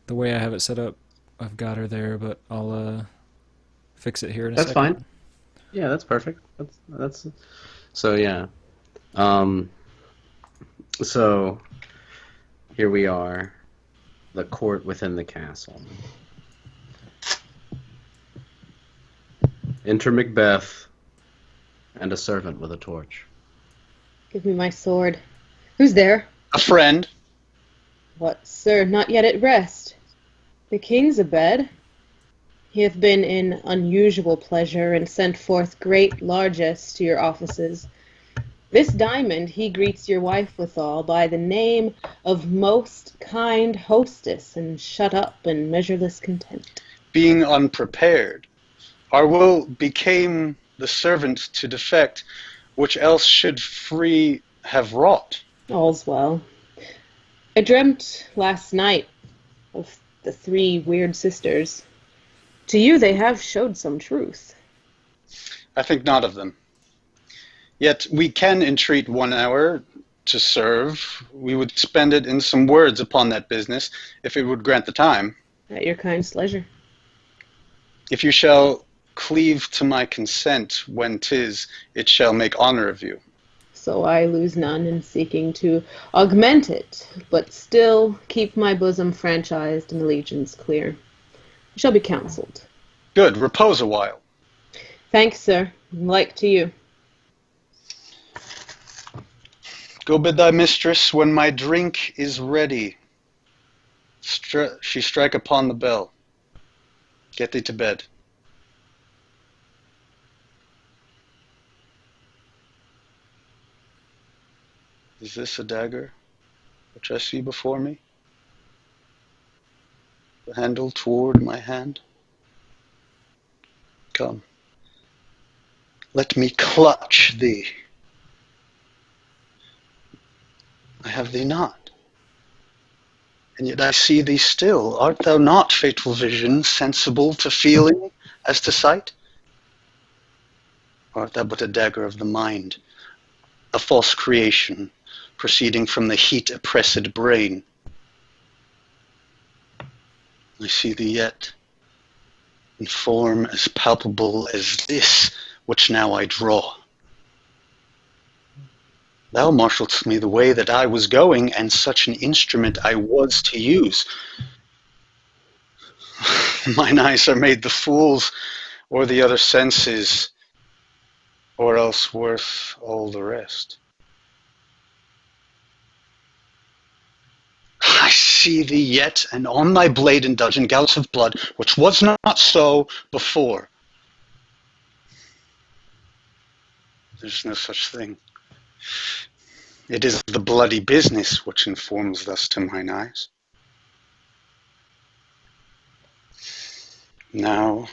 The way I have it set up, I've got her there, but I'll fix it here in a That's second. fine. Yeah, that's perfect. That's so yeah. So here we are, the court within the castle. Enter Macbeth and a servant with a torch. Give me my sword. Who's there? A friend. What, sir, not yet at rest? The king's abed. He hath been in unusual pleasure, and sent forth great largesse to your offices. This diamond he greets your wife withal by the name of most kind hostess, and shut up in measureless content. Being unprepared, our will became the servant to defect, which else should free have wrought. All's well. I dreamt last night of the 3 weird sisters. To you they have showed some truth. I think not of them. Yet we can entreat 1 hour to serve. We would spend it in some words upon that business, if it would grant the time. At your kind leisure. If you shall cleave to my consent when 'tis, it shall make honor of you. So I lose none in seeking to augment it, but still keep my bosom franchised and allegiance clear. You shall be counselled. Good. Repose a while. Thanks, sir. Like to you. Go bid thy mistress when my drink is ready. She strike upon the bell. Get thee to bed. Is this a dagger which I see before me? The handle toward my hand? Come, let me clutch thee. I have thee not, and yet I see thee still. Art thou not, fateful vision, sensible to feeling as to sight? Or art thou but a dagger of the mind, a false creation, proceeding from the heat-oppressed brain? I see thee yet, in form as palpable as this which now I draw. Thou marshalledst me the way that I was going, and such an instrument I was to use. Mine eyes are made the fools, or the other senses, or else worth all the rest. I see thee yet, and on thy blade indulge in gouts of blood, which was not so before. There's no such thing. It is the bloody business which informs thus to mine eyes. Now,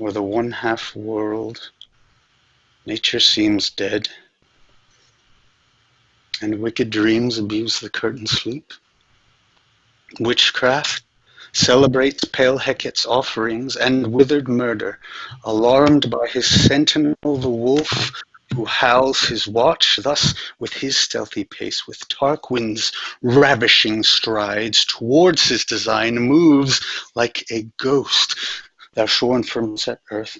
o'er the one-half world, nature seems dead, and wicked dreams abuse the curtained sleep. Witchcraft celebrates pale Hecate's offerings, and withered murder, alarmed by his sentinel the wolf, who howls his watch, thus with his stealthy pace, with Tarquin's ravishing strides, towards his design moves like a ghost. Thou shorn from set earth,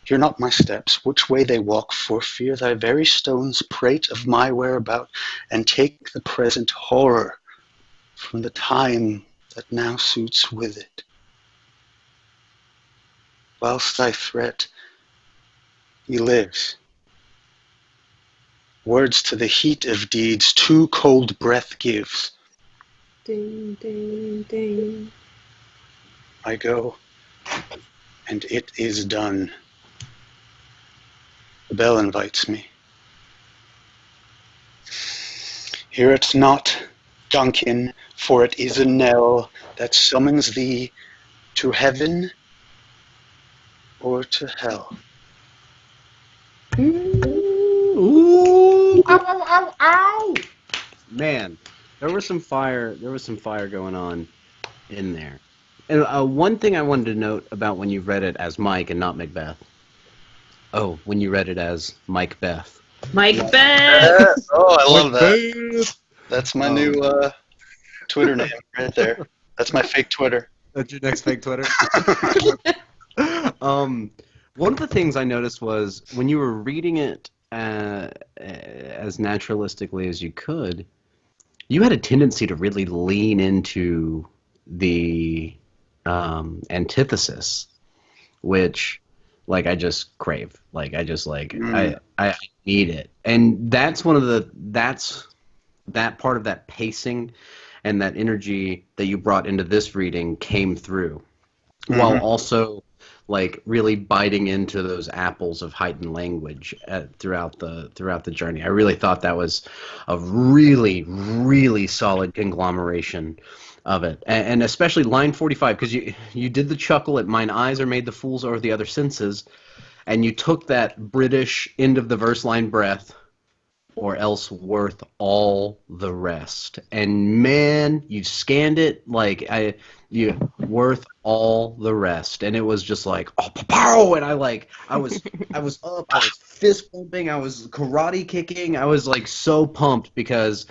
hear not my steps, which way they walk, for fear thy very stones prate of my whereabout, and take the present horror from the time that now suits with it. Whilst thy threat he lives, words to the heat of deeds too cold breath gives. Ding, ding, ding. I go, and it is done. The bell invites me. Hear it not, Duncan, for it is a knell that summons thee to heaven or to hell. Ooh, ow, ow, ow, ow! Man, there was some fire. There was some fire going on in there. And one thing I wanted to note about when you read it as Mike and not Macbeth. Oh, when you read it as Mike Beth. Mike Beth! Oh, I love that. That's my new Twitter name right there. That's my fake Twitter. That's your next fake Twitter. One of the things I noticed was when you were reading it as naturalistically as you could, you had a tendency to really lean into the antithesis, which, like, I just crave. Like, I just like I need it, and that's that part of that pacing and that energy that you brought into this reading came through, while also like really biting into those apples of heightened language throughout the journey. I really thought that was a really, really solid conglomeration of it, and especially line 45, because you did the chuckle at "mine eyes are made the fools over the other senses," and you took that British end of the verse line breath, or else worth all the rest. And man, you scanned it like you worth all the rest, and it was just like oh pow, and I was up, I was fist pumping, I was karate kicking, I was like so pumped because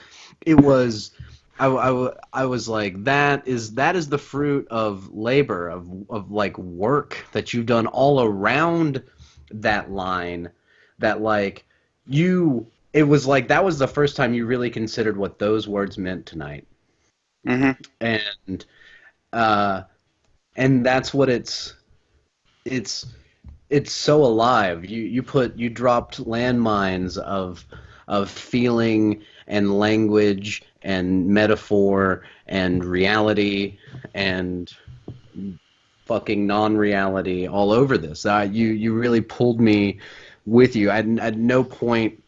it was. I was like, that is the fruit of labor, of like work that you've done all around that line, that like it was like that was the first time you really considered what those words meant tonight. And that's what it's it's it's so alive. You dropped landmines of feeling and language and metaphor and reality and fucking non-reality all over this. You really pulled me with you. At no point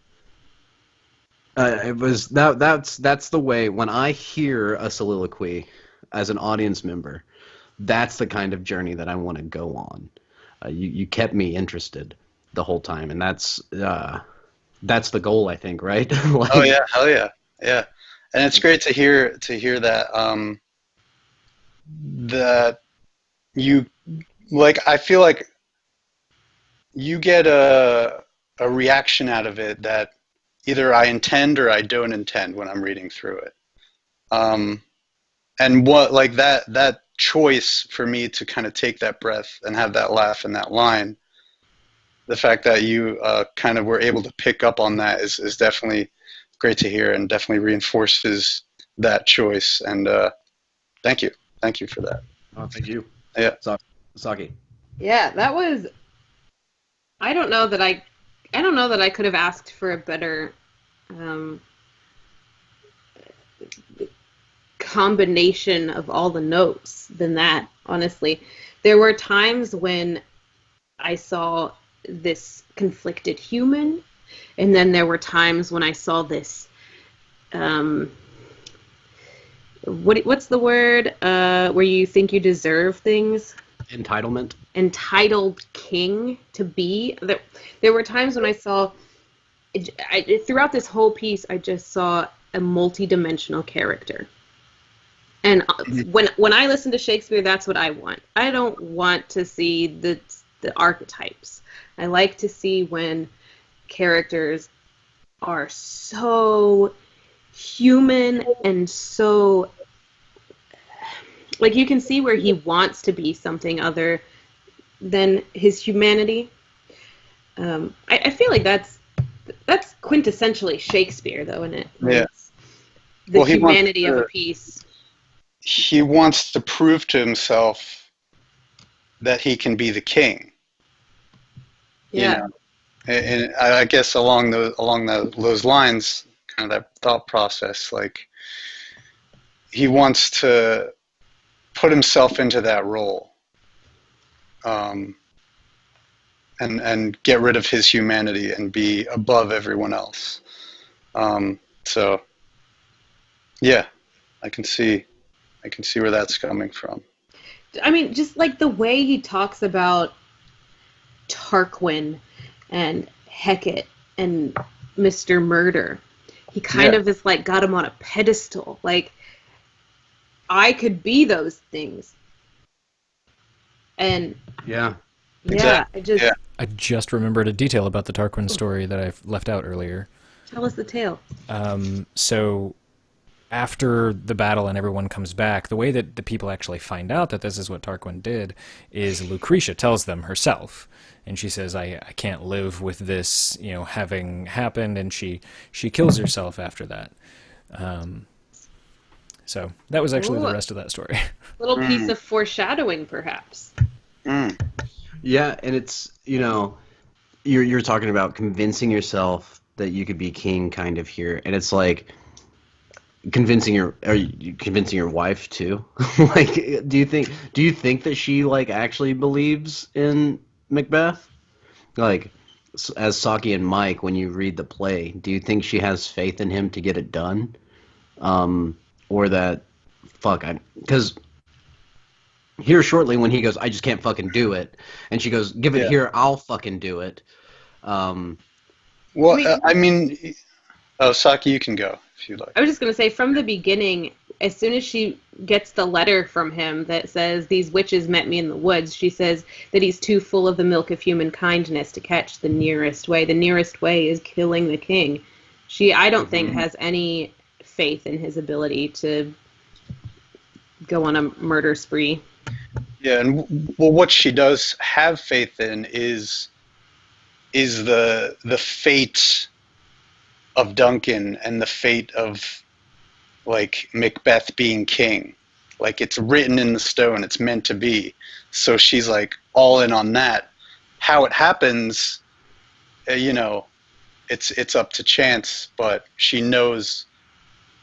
it was that's the way when I hear a soliloquy as an audience member. That's the kind of journey that I want to go on. You kept me interested the whole time, and that's the goal, I think, right? Oh Like, yeah, hell yeah, yeah. And it's great to hear that that you like. I feel like you get a reaction out of it that either I intend or I don't intend when I'm reading through it. Um, and what like that choice for me to kind of take that breath and have that laugh in that line, the fact that you kind of were able to pick up on that is definitely great to hear and definitely reinforces that choice. And thank you for that. oh, thank you, Yeah. Saki. Yeah, that was. I don't know that I don't know that I could have asked for a better um, combination of all the notes than that. Honestly, there were times when I saw this conflicted human, and then there were times when I saw this. Um, what's the word? Where you think you deserve things? Entitlement. Entitled king to be. There were times when I saw, throughout this whole piece, I just saw a multi-dimensional character. And when I listen to Shakespeare, that's what I want. I don't want to see the archetypes. I like to see when characters are so human and so, like, you can see where he wants to be something other than his humanity. I feel like that's quintessentially Shakespeare, though, isn't it? Like, Yeah. it's the Well, humanity of a piece. he wants to prove to himself that he can be the king. Yeah. You know? And I guess along those lines, kind of that thought process, like he wants to put himself into that role, and get rid of his humanity and be above everyone else. So yeah, I can see where that's coming from. I mean, just like the way he talks about Tarquin and Hecate and Mr. Murder. He kind Yeah. of is like got him on a pedestal. Like, I could be those things. And Yeah. yeah, Exactly. I just Yeah. I just remembered a detail about the Tarquin story that I've left out earlier. tell us the tale. So after the battle and everyone comes back, the way that the people actually find out that this is what Tarquin did is Lucretia tells them herself. And she says, I can't live with this, having happened, and she kills herself after that. So that was actually Ooh. the rest of that story. Little piece of foreshadowing, perhaps. Mm. Yeah, and it's you're talking about convincing yourself that you could be king, kind of here, and it's like convincing your wife too. Like, do you think that she like actually believes in Macbeth? Like, as Saki and Mike, when you read the play, do you think she has faith in him to get it done? Or that, because here shortly when he goes, I just can't fucking do it, and she goes, give it Yeah. here, I'll fucking do it. Um, Well, Wait. I mean, Saki, you can go if you like. I was just going to say, from the beginning, as soon as she gets the letter from him that says, these witches met me in the woods, she says that he's too full of the milk of human kindness to catch the nearest way. The nearest way is killing the king. She, I don't think, has any faith in his ability to go on a murder spree. Yeah, and well, what she does have faith in is the fate of Duncan and the fate of like Macbeth being king. Like it's written in the stone, it's meant to be. So she's like all in on that. How it happens, it's up to chance, but she knows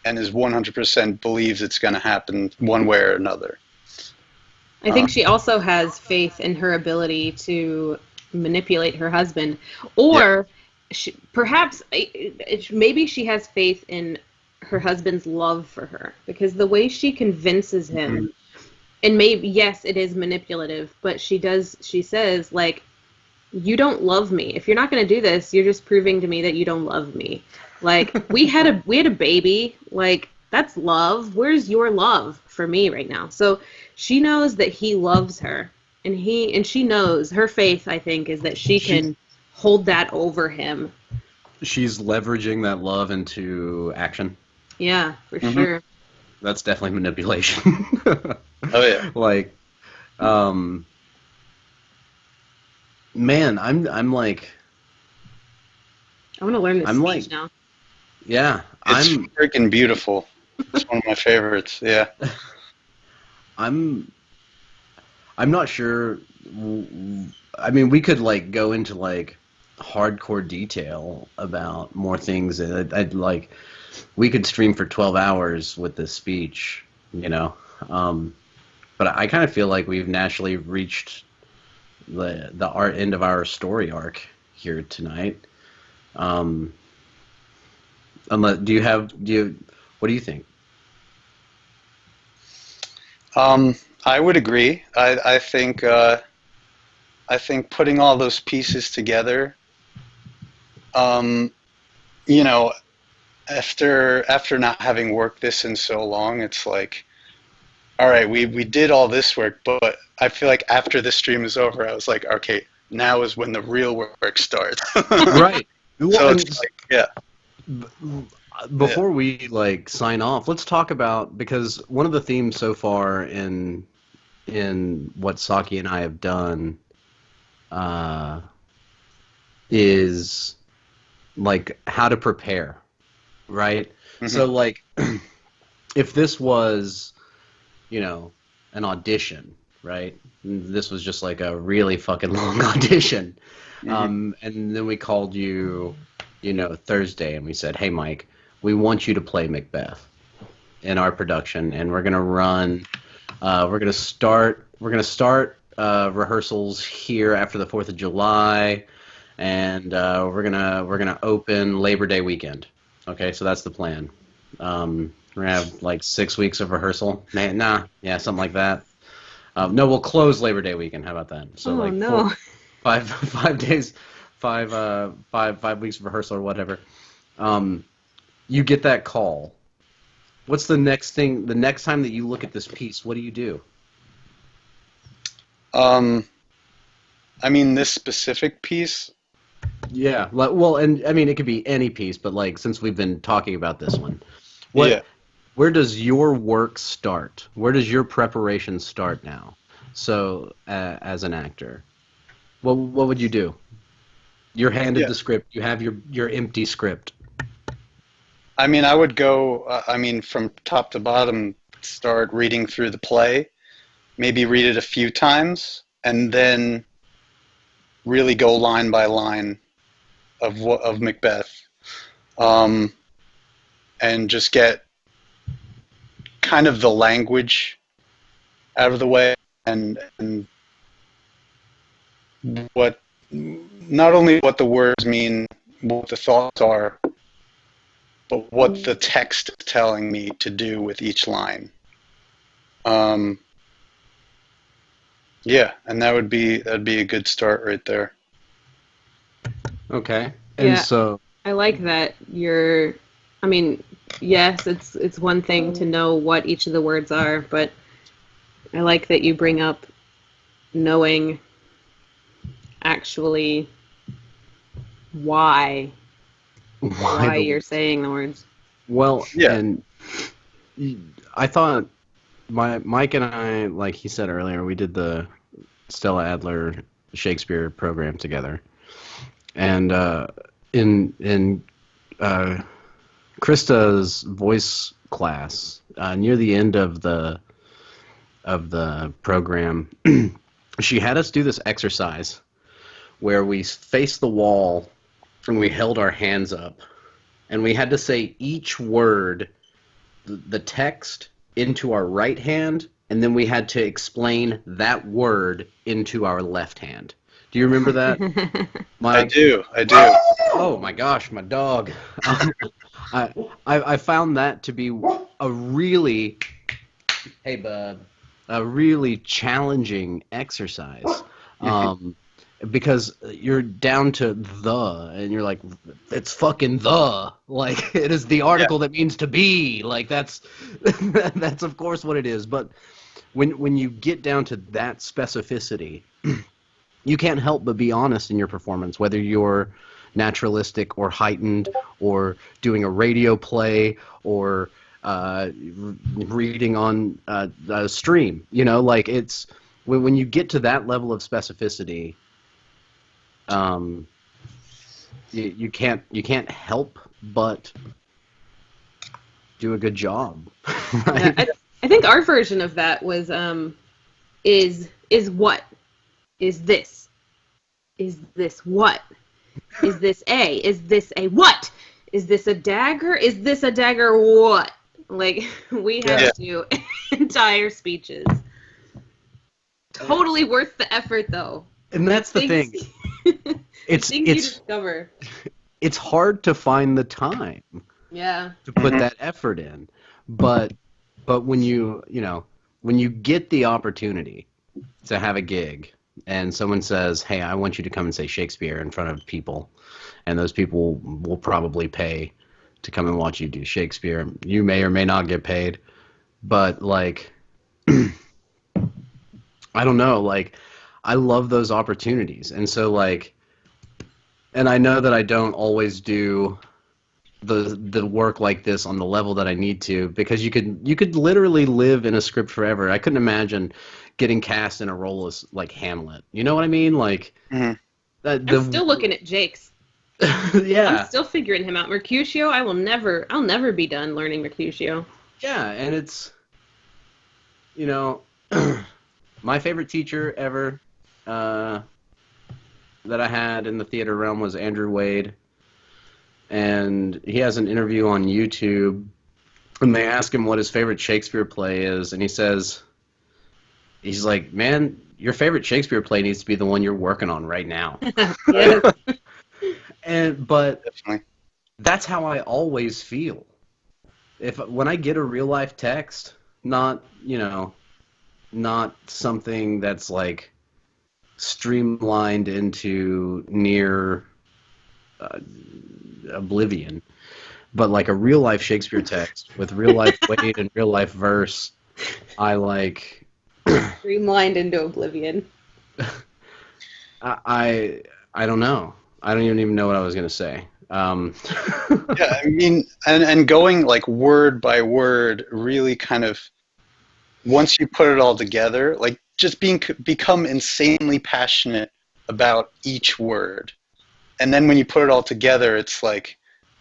and is 100% believes it's going to happen one way or another. I think she also has faith in her ability to manipulate her husband, or perhaps maybe she has faith in her husband's love for her, because the way she convinces him, and maybe yes, it is manipulative, but she says like, you don't love me. If you're not going to do this, you're just proving to me that you don't love me. Like we had a baby. Like that's love. Where's your love for me right now? So she knows that he loves her, and she knows her faith, I think, is that she can hold that over him. She's leveraging that love into action. Yeah, for sure. That's definitely manipulation. Oh yeah. Like, man, I'm like, I want to learn this I'm speech like- now. yeah, It's freaking beautiful. It's one of my favorites. Yeah. I'm not sure. I mean, we could like go into like hardcore detail about more things. I'd like, we could stream for 12 hours with this speech, But I kind of feel like we've naturally reached the end of our story arc here tonight. Unless, what do you think? I would agree. I think putting all those pieces together, after not having worked this in so long, it's like, all right, we did all this work, but I feel like after the stream is over, I was like, okay, now is when the real work starts. Right. So it's like, yeah. Before we like sign off, let's talk about, because one of the themes so far in what Saki and I have done is like how to prepare, right? So like if this was, an audition, right? This was just like a really fucking long audition. And then we called you, Thursday, and we said, hey, Mike, we want you to play Macbeth in our production, and we're gonna run. We're gonna start rehearsals here after the 4th of July, and we're gonna open Labor Day weekend. Okay, so that's the plan. We're gonna have like 6 weeks of rehearsal. Something like that. No, we'll close Labor Day weekend. How about that? So no. 5 days, 5 weeks of rehearsal or whatever. You get that call. What's the next thing? The next time that you look at this piece, what do you do? I mean, this specific piece. Yeah. Well, and I mean, it could be any piece, but like since we've been talking about this one, where does your work start? Where does your preparation start now? So, as an actor, what would you do? You're handed the script. You have your empty script. I mean, I would go, from top to bottom, start reading through the play, maybe read it a few times, and then really go line by line of Macbeth, and just get kind of the language out of the way, and what, not only what the words mean, what the thoughts are, but what the text is telling me to do with each line. And that'd be a good start right there. Okay. And so I like that yes, it's one thing to know what each of the words are, but I like that you bring up knowing actually why you're saying the words. Well, and I thought Mike and I, like he said earlier, we did the Stella Adler Shakespeare program together, and in Krista's voice class, near the end of the of the program, she had us do this exercise where we faced the wall and we held our hands up, and we had to say each word, the text, into our right hand, and then we had to explain that word into our left hand. Do you remember that, Mike? I do. Oh my gosh, my dog. I found that to be a really, hey bud, a really challenging exercise. Because you're down to the, and you're like, it's fucking the, like, it is the article that means to be, like, that's of course what it is. But when you get down to that specificity, you can't help but be honest in your performance, whether you're naturalistic or heightened, or doing a radio play, or reading on a stream. You know, like, it's when you get to that level of specificity, you can't help but do a good job. Right? Yeah, I think our version of that was is what? Is this? Is this what? Is this a? Is this a what? Is this a dagger? Is this a dagger what? Like, we had to do entire speeches. Totally worth the effort, though. And that's the thing. It's you discover. It's hard to find the time. Yeah. To put that effort in, but when you get the opportunity to have a gig, and someone says, "Hey, I want you to come and say Shakespeare in front of people," and those people will probably pay to come and watch you do Shakespeare. You may or may not get paid, but like, I don't know, like, I love those opportunities, and so like, and I know that I don't always do the work like this on the level that I need to, because you could literally live in a script forever. I couldn't imagine getting cast in a role as like Hamlet. You know what I mean? Like, I'm still looking at Jake's. Yeah. I'm still figuring him out. Mercutio, I'll never be done learning Mercutio. Yeah, and it's, my favorite teacher ever that I had in the theater realm was Andrew Wade. And he has an interview on YouTube, and they ask him what his favorite Shakespeare play is, and he's like, "Man, your favorite Shakespeare play needs to be the one you're working on right now." Yes. But Definitely. that's how I always feel. When I get a real life text, not something that's like streamlined into near oblivion, but like a real life Shakespeare text with real life weight and real life verse, I like Streamlined into oblivion. I don't know. I don't even know what I was gonna say. Yeah, I mean, and going like word by word, really kind of, once you put it all together, like just become insanely passionate about each word. And then when you put it all together, it's like,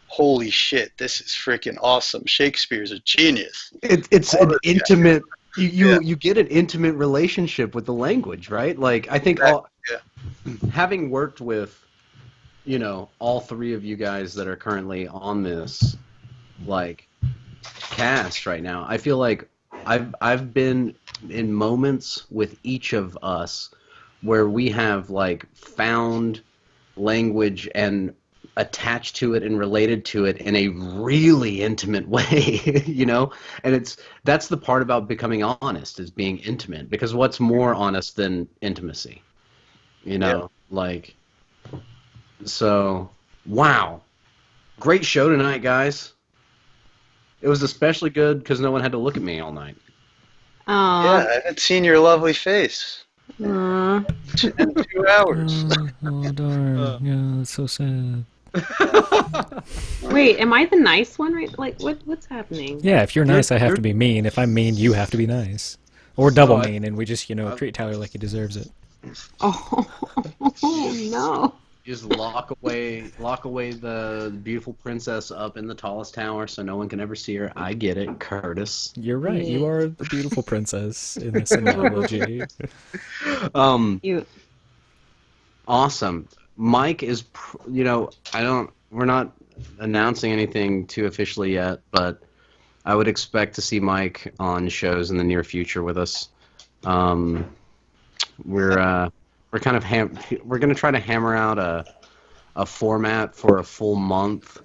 holy shit, this is freaking awesome. Shakespeare's a genius. It's an intimate. You get an intimate relationship with the language, right? Like, I think having worked with, all three of you guys that are currently on this, like, cast right now, I feel like I've been in moments with each of us where we have like found language and attached to it and related to it in a really intimate way, and that's the part about becoming honest, is being intimate, because what's more honest than intimacy, like, so, wow, great show tonight, guys. It was especially good because no one had to look at me all night. Aww. Yeah, I haven't seen your lovely face Aww. in 2 hours. Oh, darn. Yeah, that's so sad. Wait, am I the nice one? Right? Like, what's happening? Yeah, if you're nice, I have to be mean. If I'm mean, you have to be nice. Or double mean, and we just, treat Tyler like he deserves it. Oh no. just lock away the beautiful princess up in the tallest tower so no one can ever see her. I get it, Curtis. You're right. You are the beautiful princess in this analogy. You. Awesome. Mike is, we're not announcing anything too officially yet, but I would expect to see Mike on shows in the near future with us. We're kind of we're going to try to hammer out a format for a full month,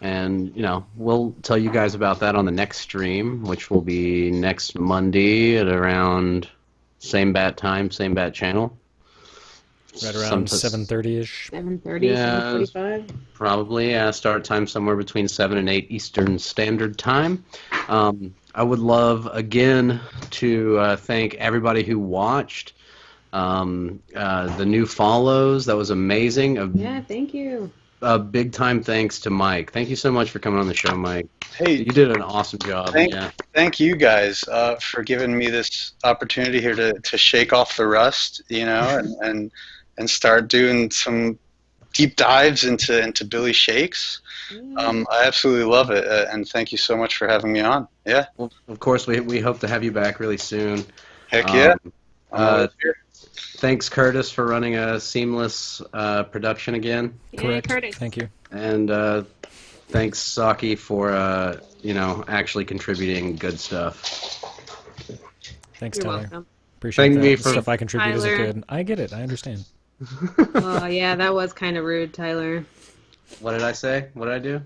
and we'll tell you guys about that on the next stream, which will be next Monday at around same bat time, same bat channel. Right around 7:30ish. 7:30, Yeah, 7:45. probably. Start time somewhere between 7 and 8 Eastern Standard Time. I would love, again, to thank everybody who watched. The new follows, that was amazing. Yeah, thank you. A big time thanks to Mike. Thank you so much for coming on the show, Mike. Hey, You did an awesome job. thank you guys for giving me this opportunity here to shake off the rust, and start doing some deep dives into Billy Shakes. I absolutely love it, and thank you so much for having me on. Yeah. Well, of course, we hope to have you back really soon. Heck yeah. Thanks, Curtis, for running a seamless production again. Yeah, Correct. Curtis. Thank you. And thanks, Saki, for actually contributing good stuff. Thanks, You're Tyler. welcome. Appreciate Thank that. me The for- stuff I contribute isn't Tyler. good. I get it. I understand. Oh, yeah, that was kind of rude, Tyler. What did I say? What did I do?